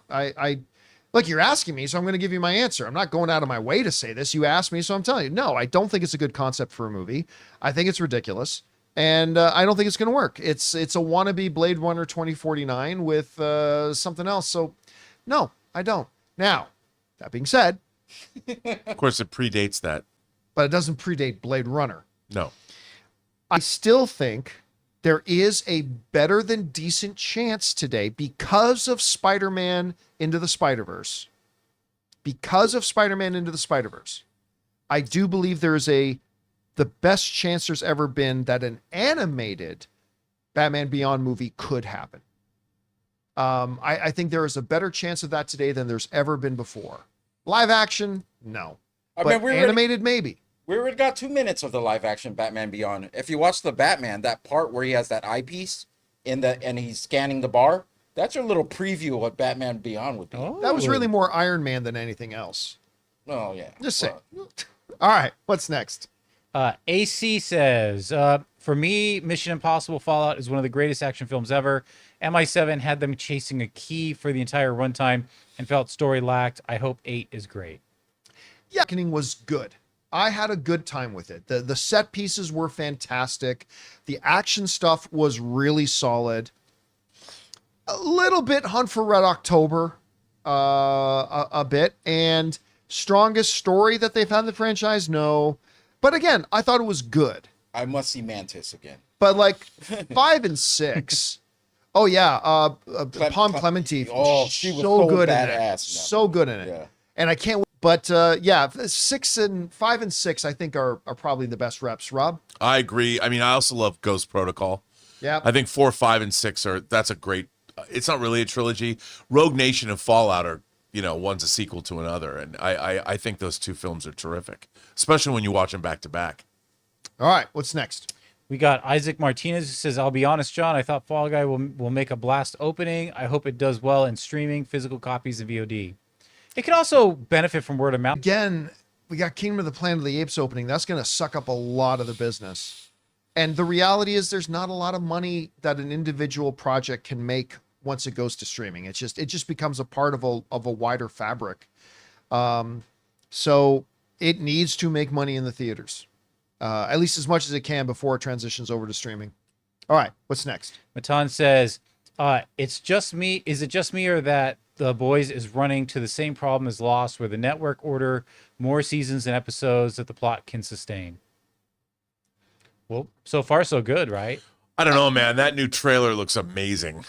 Look, you're asking me, so I'm going to give you my answer. I'm not going out of my way to say this. You asked me, so I'm telling you. No, I don't think it's a good concept for a movie. I think it's ridiculous, and I don't think it's going to work. It's a wannabe Blade Runner 2049 with something else. So, no, I don't. Now, that being said, Of course, it predates that. but it doesn't predate Blade Runner. No. I still think there is a better than decent chance today because of Spider-Man Into the Spider-Verse. Because of Spider-Man Into the Spider-Verse, I do believe there is the best chance there's ever been that an animated Batman Beyond movie could happen. I think there is a better chance of that today than there's ever been before. Live action, no. I But mean, we already- animated, maybe. We already got 2 minutes of the live action Batman Beyond. If you watch the Batman, that part where he has that eyepiece and he's scanning the bar, that's your little preview of what Batman Beyond would be. Oh, That was really more Iron Man than anything else. yeah. Just saying. Well, All right, what's next? AC says, for me, Mission Impossible Fallout is one of the greatest action films ever. MI7 had them chasing a key for the entire runtime and felt story lacked. I hope 8 is great. Yeah, Reckoning was good. I had a good time with it. The set pieces were fantastic. The action stuff was really solid. A little bit Hunt for Red October, a bit. And strongest story that they've had in the franchise? No. But again, I thought it was good. I must see Mantis again. But like 5 and 6. Oh yeah, Palm Clemente. Oh, she was so good in badass it. in that So good in it. Yeah. And I can't. But yeah, 5 and 6, I think are probably the best reps. Rob. I agree. I mean, I also love Ghost Protocol. Yeah. I think 4, 5, and 6 that's a great. It's not really a trilogy. Rogue Nation and Fallout are, one's a sequel to another, and I think those 2 films are terrific, especially when you watch them back to back. All right, what's next? We got Isaac Martinez who says, I'll be honest, John, I thought Fall Guy will make a blast opening. I hope it does well in streaming, physical copies, and VOD. It could also benefit from word of mouth. Again, we got Kingdom of the Planet of the Apes opening. That's going to suck up a lot of the business. And the reality is there's not a lot of money that an individual project can make once it goes to streaming. It just becomes a part of a wider fabric. So it needs to make money in the theaters, at least as much as it can before it transitions over to streaming. All right, what's next? Matan says, it's just me. Is it just me or that The Boys is running to the same problem as Lost, where the network order more seasons and episodes that the plot can sustain? Well, so far so good, right? I don't know, man. That new trailer looks amazing.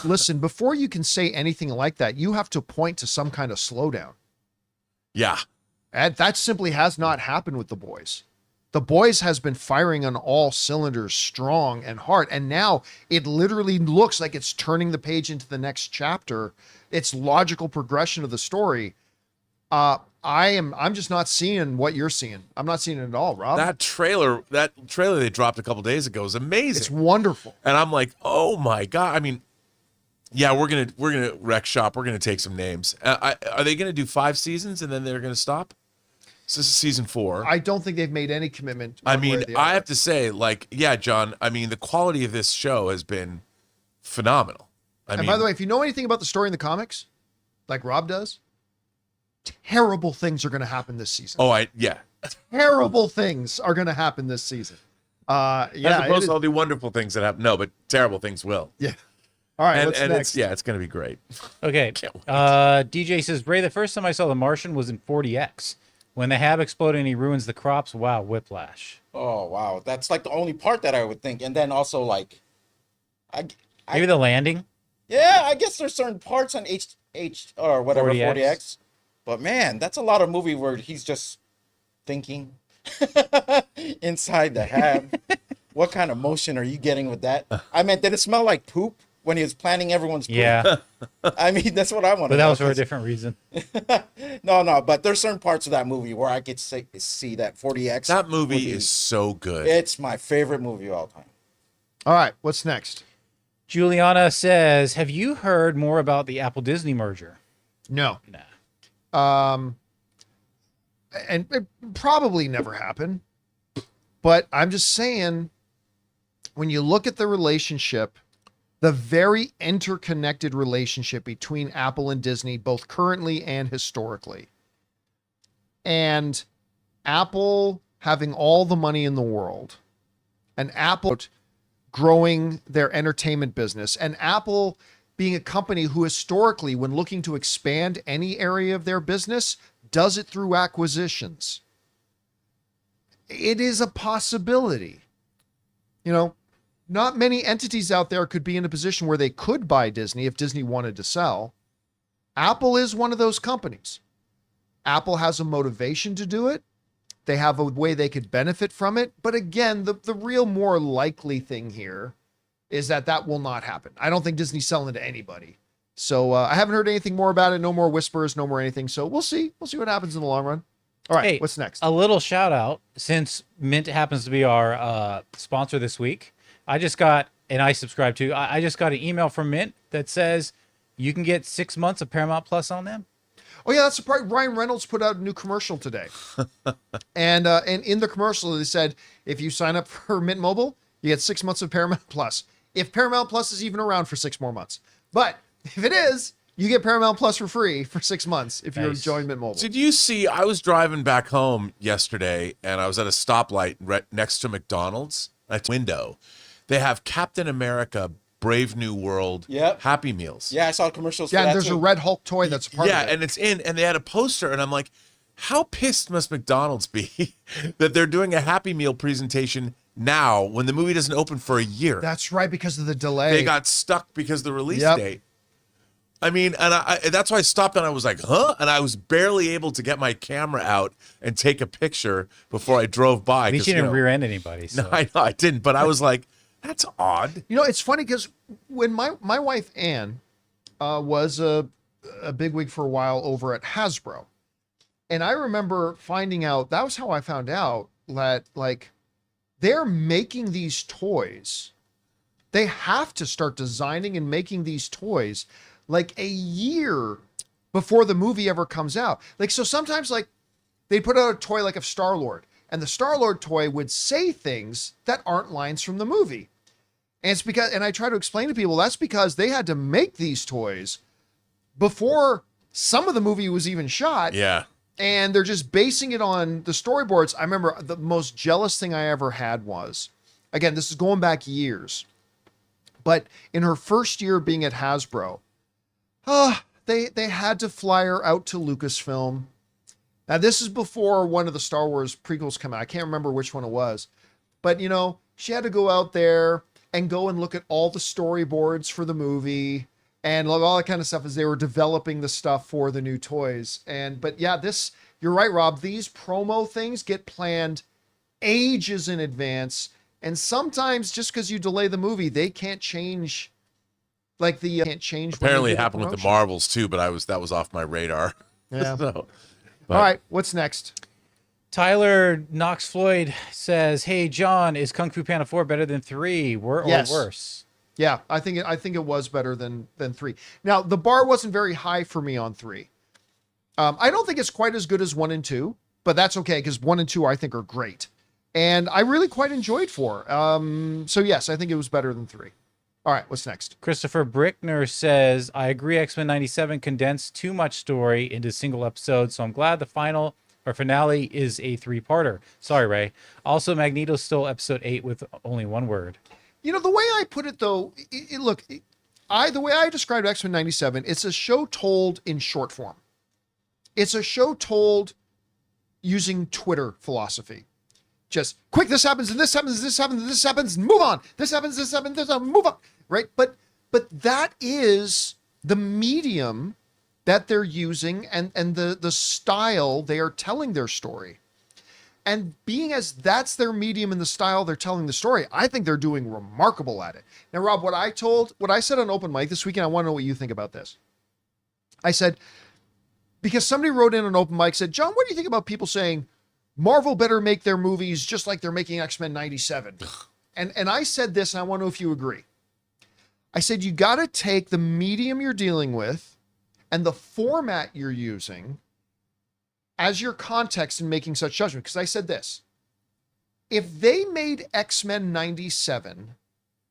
Listen, before you can say anything like that, you have to point to some kind of slowdown. Yeah. And that simply has not happened with The Boys. The Boys has been firing on all cylinders strong and hard. And now it literally looks like it's turning the page into the next chapter. It's logical progression of the story. I'm just not seeing what you're seeing. I'm not seeing it at all, Rob. That trailer they dropped a couple days ago is amazing. It's wonderful. And I'm like, oh my God. I mean, yeah, we're gonna rec shop. We're gonna take some names. Are they gonna do 5 seasons and then they're gonna stop? So this is season 4. I don't think they've made any commitment. I one way mean, or the I other. have to say, like, yeah, John, I mean, the quality of this show has been phenomenal. And by the way, if you know anything about the story in the comics, like Rob does, terrible things are going to happen this season. yeah. Terrible things are going to happen this season. As opposed to all the wonderful things that happen. No, but terrible things will. Yeah. All right, what's and next? it's going to be great. Okay. Can't wait. DJ says, Ray, the first time I saw The Martian was in 40X. When the hab exploded and he ruins the crops, wow, whiplash. Oh wow, that's like the only part that I would think. And then also like, Maybe the landing. yeah, I guess there's certain parts on H or whatever 40X. 40X. But man, that's a lot of movie where he's just thinking inside the hab. What kind of motion are you getting with that? I mean, did it smell like poop when he was planning everyone's poop? Yeah, I mean, that's what I want to but know. that was for a different reason. No, but there's certain parts of that movie where I could see that 40X. That movie is so good. It's my favorite movie of all time. All right, what's next? Juliana says, have you heard more about the Apple Disney merger? No. Nah. And it probably never happened. But I'm just saying, when you look at the relationship, the very interconnected relationship between Apple and Disney, both currently and historically, and Apple having all the money in the world, and Apple growing their entertainment business, and Apple being a company who historically, when looking to expand any area of their business, does it through acquisitions. It is a possibility. You know, not many entities out there could be in a position where they could buy Disney if Disney wanted to sell. Apple is one of those companies. Apple has a motivation to do it. They have a way they could benefit from it. But again, the real more likely thing here is that will not happen. I don't think Disney's selling to anybody. So I haven't heard anything more about it. No more whispers, no more anything. So we'll see. We'll see what happens in the long run. All right, Hey, what's next? A little shout out, since Mint happens to be our sponsor this week. I just got, and I subscribe to, I just got an email from Mint that says you can get 6 months of Paramount Plus on them. Oh yeah, that's the part. Ryan Reynolds put out a new commercial today, and in the commercial they said if you sign up for Mint Mobile, you get 6 months of Paramount Plus. If Paramount Plus is even around for 6 more months, but if it is, you get Paramount Plus for free for 6 months if you Nice. join Mint Mobile. Did you see? I was driving back home yesterday, and I was at a stoplight right next to McDonald's. At window, they have Captain America: Brave New World Yep. Happy Meals. Yeah, I saw commercials. Yeah, for that and there's too. a Red Hulk toy that's a part Yeah, of it. and it's in, and they had a poster, and I'm like, how pissed must McDonald's be that they're doing a Happy Meal presentation now when the movie doesn't open for a year? That's right, because of the delay. They got stuck because of the release Yep. date. I mean, and that's why I stopped and I was like, huh? And I was barely able to get my camera out and take a picture before I drove by. At least 'cause, you didn't know- rear end anybody. So. No, I know I didn't, but I was like, that's odd. You know, it's funny because when my wife Ann was a bigwig for a while over at Hasbro, and I remember finding out, that was how I found out that like they're making these toys. They have to start designing and making these toys like a year before the movie ever comes out. Like, so sometimes like they put out a toy like of Star-Lord, and the Star-Lord toy would say things that aren't lines from the movie. And it's because, and I try to explain to people, that's because they had to make these toys before some of the movie was even shot. Yeah. And they're just basing it on the storyboards. I remember the most jealous thing I ever had was, again, this is going back years, but in her first year being at Hasbro, they had to fly her out to Lucasfilm. Now, this is before one of the Star Wars prequels come out. I can't remember which one it was. But, you know, she had to go out there and go and look at all the storyboards for the movie and all that kind of stuff as they were developing the stuff for the new toys. But yeah, you're right, Rob. These promo things get planned ages in advance. And sometimes just because you delay the movie, they can't change. Like can't change. when they Apparently do it happened with the promotion. Marvels too, but that was off my radar. Yeah. So, All right, what's next? Tyler Knox Floyd says, "Hey John, is Kung Fu Panda 4 better than 3? Or Yes. worse?" Yeah, I think it was better than 3. Now, the bar wasn't very high for me on 3. I don't think it's quite as good as 1 and 2, but that's okay because 1 and 2 I think are great, and I really quite enjoyed 4. So yes, I think it was better than 3. All right, what's next? Christopher Brickner says, I agree X-Men 97 condensed too much story into single episodes, so I'm glad the finale is a 3-parter. Sorry, Ray. Also, Magneto stole episode 8 with only 1 word. You know, the way I put it though, the way I described X-Men 97, it's a show told in short form. It's a show told using Twitter philosophy. Just quick, this happens, and this happens, and this happens, and this happens, and move on. This happens, this happens, this happens, move on. Right? But that is the medium that they're using and the style they are telling their story. And being as that's their medium and the style they're telling the story, I think they're doing remarkable at it. Now, Rob, what I said on open mic this weekend, I want to know what you think about this. I said, because somebody wrote in an open mic, said, John, what do you think about people saying Marvel better make their movies just like they're making X-Men 97? And I said this, and I want to know if you agree. I said, you got to take the medium you're dealing with and the format you're using as your context in making such judgment. Because I said this, if they made X-Men 97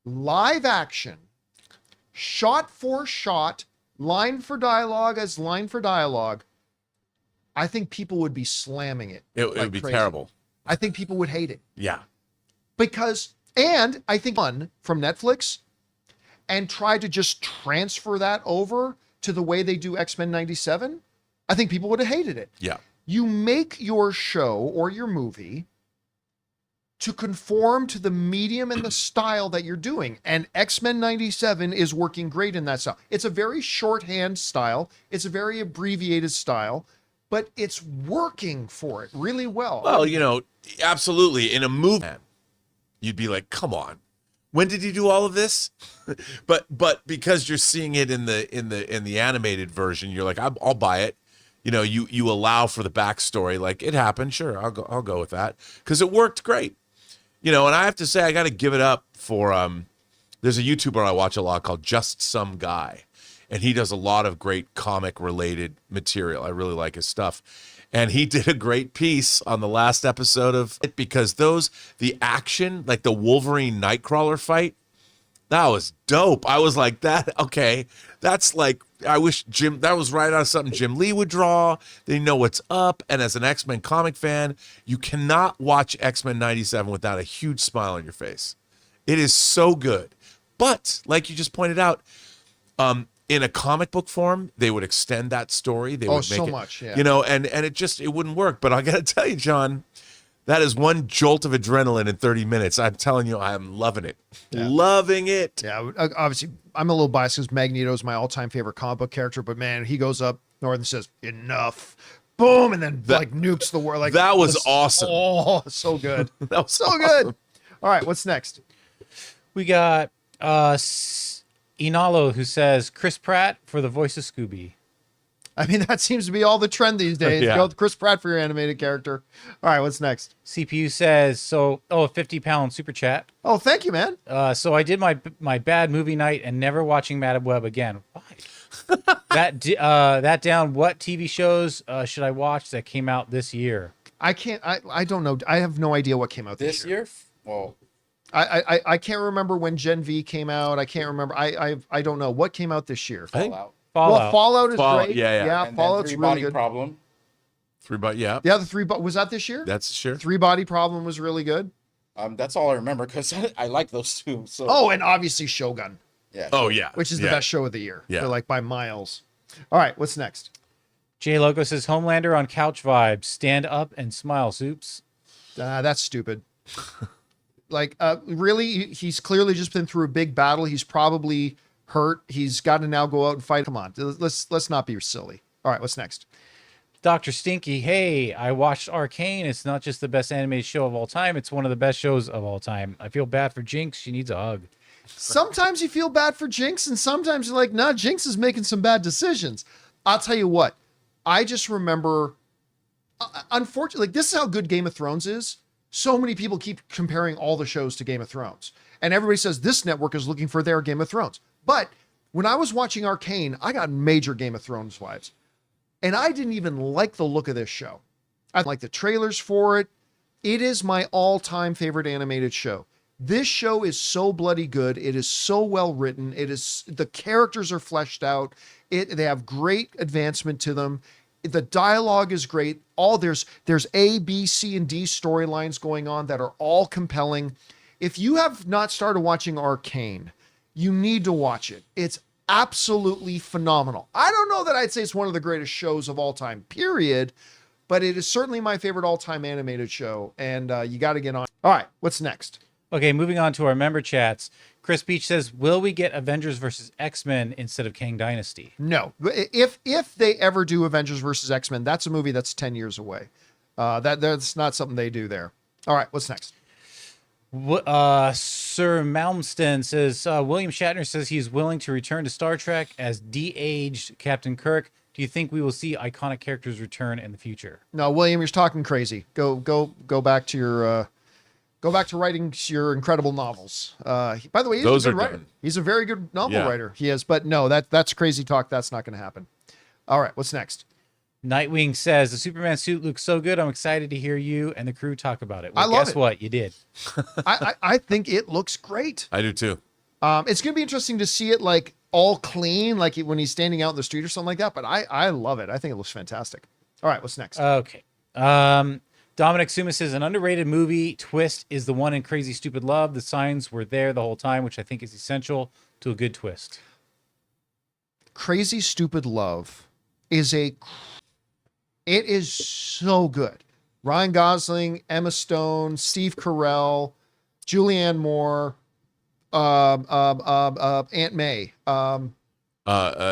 live action, shot for shot, line for dialogue as line for dialogue, I think people would be slamming it. It would be terrible. I think people would hate it. Yeah. And I think one from Netflix and try to just transfer that over to the way they do X-Men 97, I think people would have hated it. Yeah. You make your show or your movie to conform to the medium and the style that you're doing. And X-Men 97 is working great in that style. It's a very shorthand style. It's a very abbreviated style, but it's working for it really well. Well, you know, absolutely. In a movie, you'd be like, come on. When did you do all of this? but because you're seeing it in the animated version, you're like, I'll buy it. You know, you allow for the backstory. Like, it happened. Sure, I'll go with that because it worked great. You know, and I have to say, I got to give it up for there's a YouTuber I watch a lot called Just Some Guy, and he does a lot of great comic related material. I really like his stuff. And he did a great piece on the last episode of it because the action, like the Wolverine Nightcrawler fight, that was dope. I was like, okay, that's like, I wish that was right out of something Jim Lee would draw. They know what's up. And as an X-Men comic fan, you cannot watch X-Men 97 without a huge smile on your face. It is so good. But like you just pointed out, in a comic book form, they would extend that story. They would make so it, much, yeah. You know, and it wouldn't work. But I got to tell you, John, that is one jolt of adrenaline in 30 minutes. I'm telling you, I'm loving it. Yeah. Loving it. Yeah, obviously, I'm a little biased because Magneto is my all-time favorite comic book character. But man, he goes up north and says, enough. Boom, and then like nukes the world. Like that was awesome. Oh, so good. That was so awesome. good. All right, what's next? We got Inalo, who says Chris Pratt for the voice of Scooby. I mean, that seems to be all the trend these days. Yeah. Go with Chris Pratt for your animated character. All right, what's next? CPU says, a 50-pound super chat. Oh, thank you, man. So I did my bad movie night and never watching Madam Web again. Why? that down. What TV shows should I watch that came out this year? I can't. I don't know. I have no idea what came out this year. Well, I can't remember when Gen V came out. I can't remember. I don't know what came out this year. I think Fallout. Well, Fallout is great. yeah. And Fallout's then really Three-Body good. Problem. Yeah. Yeah, the was that this year? That's sure. 3-Body Problem was really good. That's all I remember because I like those two. So Oh, and obviously Shogun, yeah. Oh, yeah. which is the best show of the year. Yeah. They're like by miles. All right, what's next? J Logo says Homelander on couch vibes. Stand up and smile, Soups. That's stupid. Like, really, he's clearly just been through a big battle. He's probably hurt. He's got to now go out and fight. Come on, let's not be silly. All right, what's next? Dr. Stinky, hey, I watched Arcane. It's not just the best animated show of all time. It's one of the best shows of all time. I feel bad for Jinx. She needs a hug. Sometimes you feel bad for Jinx, and sometimes you're like, nah, Jinx is making some bad decisions. I'll tell you what. I just remember, unfortunately, like, this is how good Game of Thrones is. So many people keep comparing all the shows to Game of Thrones. And everybody says this network is looking for their Game of Thrones. But when I was watching Arcane, I got major Game of Thrones vibes. And I didn't even like the look of this show. I like the trailers for it. It is my all-time favorite animated show. This show is so bloody good. It is so well written. The characters are fleshed out. They have great advancement to them. The dialogue is great. There's A, B, C, and D storylines going on that are all compelling. If you have not started watching Arcane, you need to watch it. It's absolutely phenomenal. I don't know that I'd say it's one of the greatest shows of all time, period, but it is certainly my favorite all-time animated show, and you got to get on. All right, what's next? Okay, moving on to our member chats. Chris Beach says, will we get Avengers versus X-Men instead of Kang Dynasty? No. If they ever do Avengers versus X-Men, that's a movie that's 10 years away. That's not something they do there. All right, what's next? Sir Malmston says, William Shatner says he's willing to return to Star Trek as de-aged Captain Kirk. Do you think we will see iconic characters return in the future? No, William, you're talking crazy. Go back to your... Go back to writing your incredible novels. By the way, he's a good writer. Done. He's a very good novel writer. He is, but no, that's crazy talk. That's not going to happen. All right, what's next? Nightwing says the Superman suit looks so good. I'm excited to hear you and the crew talk about it. Well, I love guess it. what? You did. I think it looks great. I do too. It's going to be interesting to see it like all clean, like when he's standing out in the street or something like that. But I love it. I think it looks fantastic. All right, what's next? Okay. Dominic Suma says an underrated movie twist is the one in Crazy Stupid Love. The signs were there the whole time, which I think is essential to a good twist. Crazy Stupid Love it is so good. Ryan Gosling, Emma Stone, Steve Carell, Julianne Moore, Aunt May, Marissa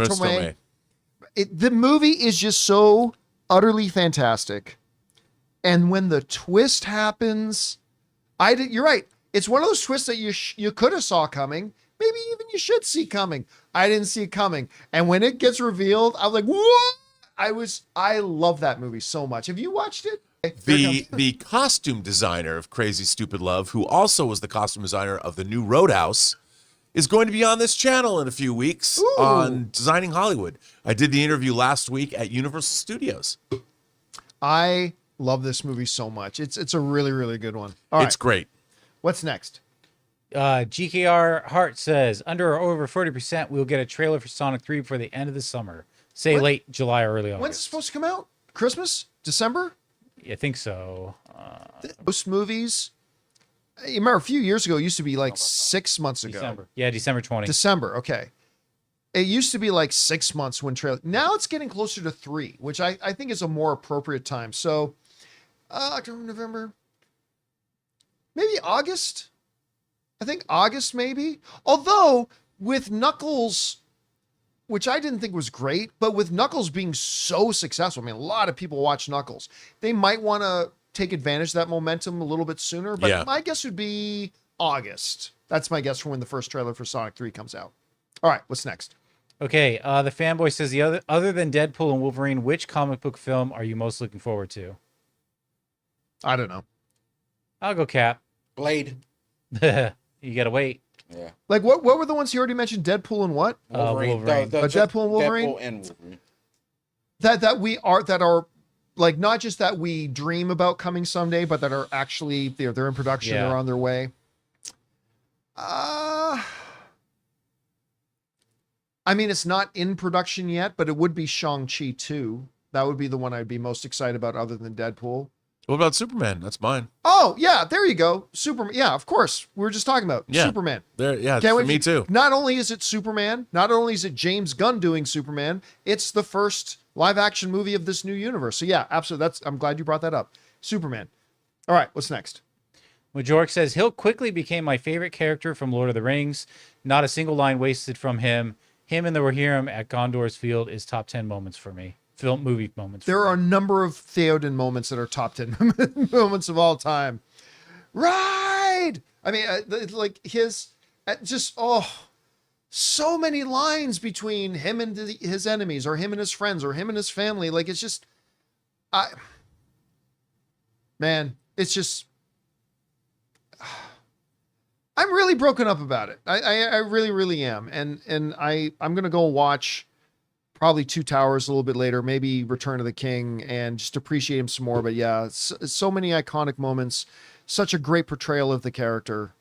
Tomei. The movie is just so utterly fantastic. And when the twist happens, you're right. It's one of those twists that you could have saw coming. Maybe even you should see coming. I didn't see it coming. And when it gets revealed, I was like, what? I love that movie so much. Have you watched it? The costume designer of Crazy Stupid Love, who also was the costume designer of the new Roadhouse, is going to be on this channel in a few weeks on Designing Hollywood. I did the interview last week at Universal Studios. I love this movie so much. It's a really, really good one. All right. It's great. What's next? GKR Hart says, under or over 40%, we'll get a trailer for Sonic 3 before the end of the summer. Say late July or early August. When's it supposed to come out? Christmas? December? I think so. Most movies, you remember a few years ago, it used to be like 6 months ago. December. Yeah, December 20. December, okay. It used to be like 6 months when trailer. Now it's getting closer to 3, which I think is a more appropriate time. So, October, November, maybe August. I think August, maybe. Although with Knuckles, which I didn't think was great, but with Knuckles being so successful, I mean, a lot of people watch Knuckles. They might want to take advantage of that momentum a little bit sooner, but my guess would be August. That's my guess for when the first trailer for Sonic 3 comes out. All right, what's next? Okay, the fanboy says, other than Deadpool and Wolverine, which comic book film are you most looking forward to? I don't know. I'll go Cap. Blade. You gotta wait. Yeah. Like what were the ones you already mentioned? Deadpool and what? Wolverine. Deadpool and Wolverine? Deadpool and Wolverine. That are like not just that we dream about coming someday, but that are actually they're in production, they're on their way. I mean, it's not in production yet, but it would be Shang-Chi 2. That would be the one I'd be most excited about other than Deadpool. What about Superman? That's mine. Oh, yeah, there you go. Superman. Yeah, of course. We were just talking about Superman. For me too. Not only is it Superman, not only is it James Gunn doing Superman, it's the first live action movie of this new universe. So yeah, absolutely. I'm glad you brought that up. Superman. All right, what's next? Majork says, Hill quickly became my favorite character from Lord of the Rings. Not a single line wasted from him. Him and the Rohirrim at Gondor's Field is top 10 moments for me. Movie moments. There are a number of Theoden moments that are top 10 moments of all time. Ride! I mean, like his, so many lines between him and his enemies, or him and his friends, or him and his family. Like, it's just, it's just, I'm really broken up about it. I really, really am. And I'm going to go watch probably Two Towers a little bit later, maybe Return of the King, and just appreciate him some more. But yeah, so many iconic moments, such a great portrayal of the character.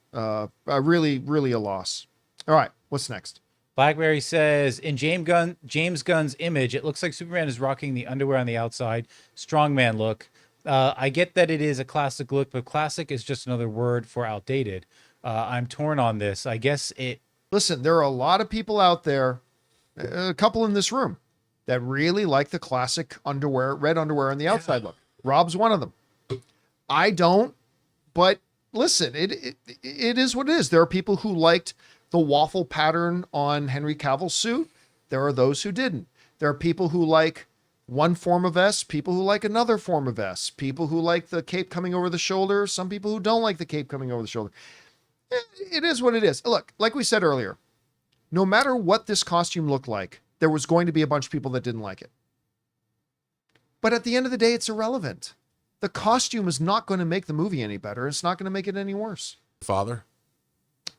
Really, really a loss. All right, what's next? Blackberry says, in James Gunn's image, it looks like Superman is rocking the underwear on the outside, strongman look. I get that it is a classic look, but classic is just another word for outdated. I'm torn on this. I guess it... Listen, there are a lot of people out there, a couple in this room, that really like the classic underwear, red underwear on the outside look. Rob's one of them. I don't, but listen, it is what it is. There are people who liked the waffle pattern on Henry Cavill's suit. There are those who didn't. There are people who like one form of S, people who like another form of S, people who like the cape coming over the shoulder, some people who don't like the cape coming over the shoulder. It is what it is. Look, like we said earlier, no matter what this costume looked like, there was going to be a bunch of people that didn't like it. But at the end of the day, it's irrelevant. The costume is not going to make the movie any better. It's not going to make it any worse. Father?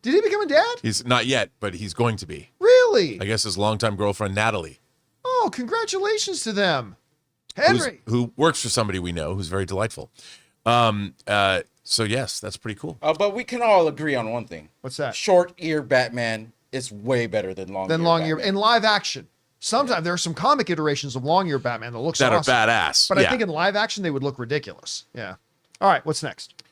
Did he become a dad? He's not yet, but he's going to be. Really? I guess his longtime girlfriend, Natalie. Oh, congratulations to them. Henry. Who works for somebody we know who's very delightful. So yes, that's pretty cool. But we can all agree on one thing. What's that? Short ear Batman is way better than long ear. In live action. Sometimes there are some comic iterations of long ear Batman that looks that awesome. are badass. But I think in live action, they would look ridiculous. Yeah. All right, what's next?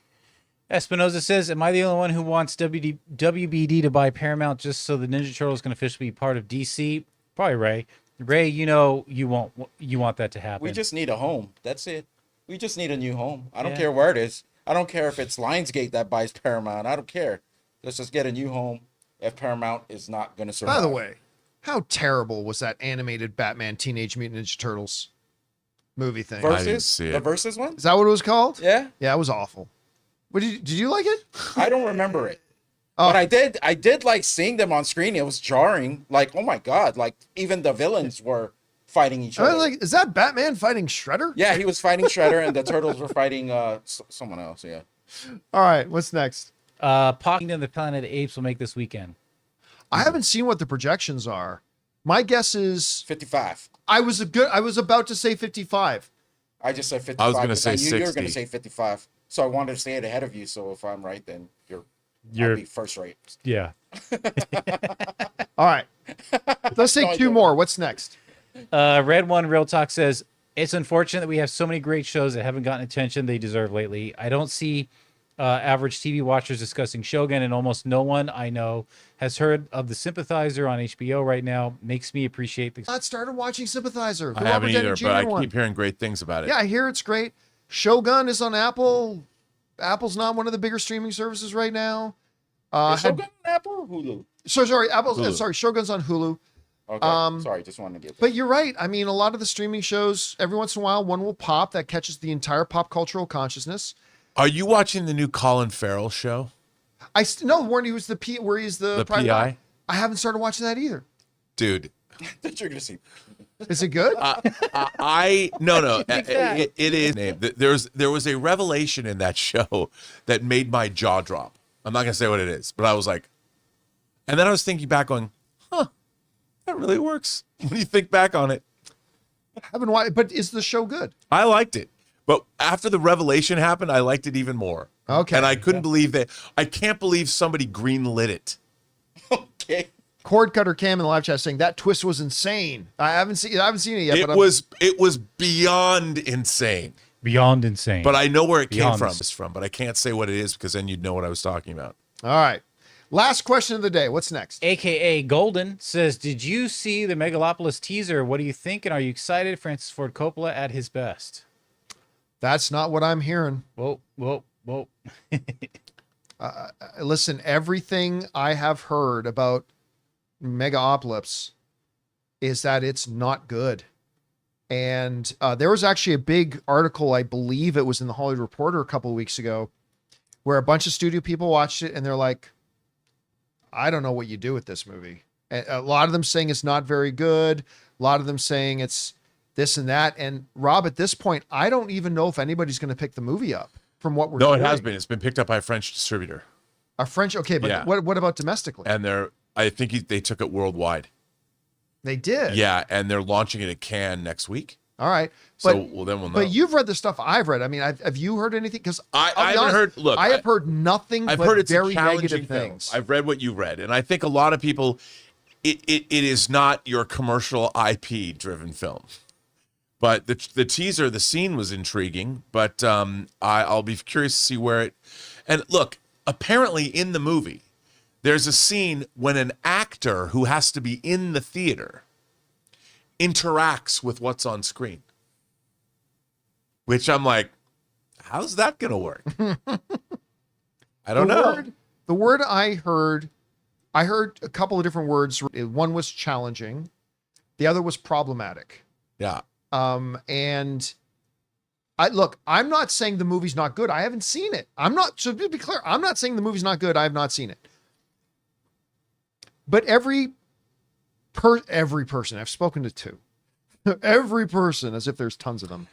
Espinoza says, am I the only one who wants WBD to buy Paramount just so the Ninja Turtles can officially be part of DC? Probably Ray. Ray, you know you want that to happen. We just need a home. That's it. We just need a new home. I don't care where it is. I don't care if it's Lionsgate that buys Paramount. I don't care. Let's just get a new home if Paramount is not going to survive. By the way, how terrible was that animated Batman Teenage Mutant Ninja Turtles movie thing? I didn't see it. The Versus one? Is that what it was called? Yeah. Yeah, it was awful. What did you like it? I don't remember it. But I did like seeing them on screen. It was jarring. Like, oh my God. Like, even the villains were fighting each I other. was like, is that Batman fighting Shredder? Yeah, he was fighting Shredder and the Turtles were fighting someone else. Yeah. All right, what's next? Kingdom of the Planet of the Apes will make this weekend. I haven't seen what the projections are. My guess is 55. I was about to say 55. I just said 55. I was going to say I knew 60. you were going to say 55. So I wanted to say it ahead of you. So if I'm right, then I'll be first rate. Yeah. All right. Let's take two more. What's next? Red One Real Talk says, it's unfortunate that we have so many great shows that haven't gotten attention they deserve lately. I don't see average TV watchers discussing Shogun, and almost no one I know has heard of The Sympathizer on HBO right now. Makes me appreciate the... I started watching Sympathizer. I haven't either, but I keep hearing great things about it. Yeah, I hear it's great. Shogun is on Apple. Apple's not one of the bigger streaming services right now. Is Shogun on Apple or Hulu? Shogun's on Hulu. Okay, sorry, just wanted to get that. But you're right. I mean, a lot of the streaming shows, every once in a while, one will pop that catches the entire pop cultural consciousness. Are you watching the new Colin Farrell show? No, where he's the private PI? eye. I haven't started watching that either. Dude. That you're going to see. Is it good? No. It is. There was a revelation in that show that made my jaw drop. I'm not going to say what it is, but I was like, and then I was thinking back going, that really works when you think back on it. Haven't watched, but is the show good? I liked it. But after the revelation happened, I liked it even more. Okay. And I couldn't believe that. I can't believe somebody greenlit it. Okay. Cord Cutter Cam in the live chat saying that twist was insane. I haven't seen it yet. It was beyond insane. Beyond insane. But I know where it Beyond came from. But I can't say what it is because then you'd know what I was talking about. All right. Last question of the day. What's next? AKA Golden says, did you see the Megalopolis teaser? What do you think? And are you excited? Francis Ford Coppola at his best. That's not what I'm hearing. Whoa. Listen, everything I have heard about Megalopolis is that it's not good. And there was actually a big article, I believe it was in the Hollywood Reporter a couple of weeks ago, where a bunch of studio people watched it and they're like, I don't know what you do with this movie. And a lot of them saying it's not very good. A lot of them saying it's this and that. And Rob, at this point, I don't even know if anybody's going to pick the movie up from what we're No, hearing. it has been. It's been picked up by a French distributor. A French, okay, but Yeah. what about domestically? And I think they took it worldwide. They did. Yeah, and they're launching it at Cannes next week. All right. So But well, then we'll know. but you've read the stuff I've read. I mean, have you heard anything? Because I haven't heard. Look, I have heard nothing I've but heard it's very a challenging negative film. things. I've read what you read, and I think a lot of people, it is not your commercial IP driven film. But the teaser, the scene was intriguing. But I'll be curious to see where it. And look, apparently in the movie, there's a scene when an actor who has to be in the theater interacts with what's on screen. Which I'm like, how's that going to work? I don't know. The word I heard a couple of different words. One was challenging. The other was problematic. Yeah. And I'm not saying the movie's not good. I haven't seen it. So to be clear, I'm not saying the movie's not good. I have not seen it. But every person, I've spoken to two, every person, as if there's tons of them,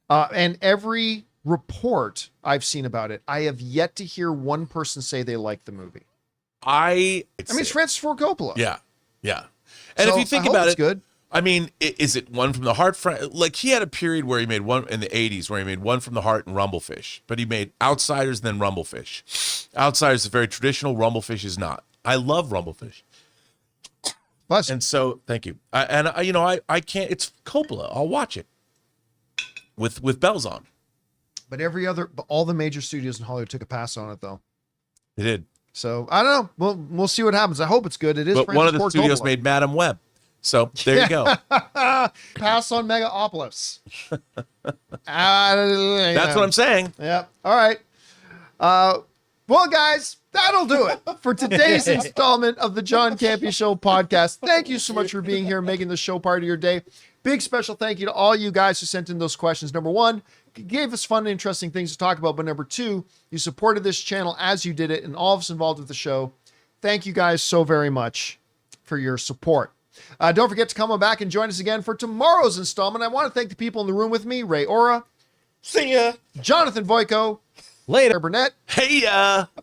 and every report I've seen about it, I have yet to hear one person say they like the movie. I mean, it's Francis Ford Coppola. Yeah. Yeah. And So if you think I hope about it's it, good. I mean, is it one from the heart? Like he had a period where he made one in the 80s where he made one from the heart and Rumblefish, but he made Outsiders and then Rumblefish. Outsiders is very traditional. Rumblefish is not. I love Rumblefish. Plus, And so, thank you. I can't. It's Coppola. I'll watch it with bells on. but all the major studios in Hollywood took a pass on it, though. They did. So I don't know. We'll see what happens. I hope it's good. It is. But Francis one of the Ford studios Coppola. made Madam Web. So there you go. Pass on Megaopolis. That's what I'm saying. Yeah. All right. Well, guys, that'll do it for today's installment of the John Campea Show podcast. Thank you so much for being here and making the show part of your day. Big special thank you to all you guys who sent in those questions. Number one, gave us fun and interesting things to talk about. But number two, you supported this channel as you did it, and all of us involved with the show. Thank you guys so very much for your support. Don't forget to come back and join us again for tomorrow's installment. I want to thank the people in the room with me: Ray Ora, See ya. Jonathan Voico, Later. Burnett. Hey,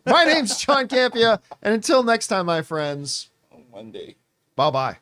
My name's John Campea, and until next time, my friends, One day. bye-bye.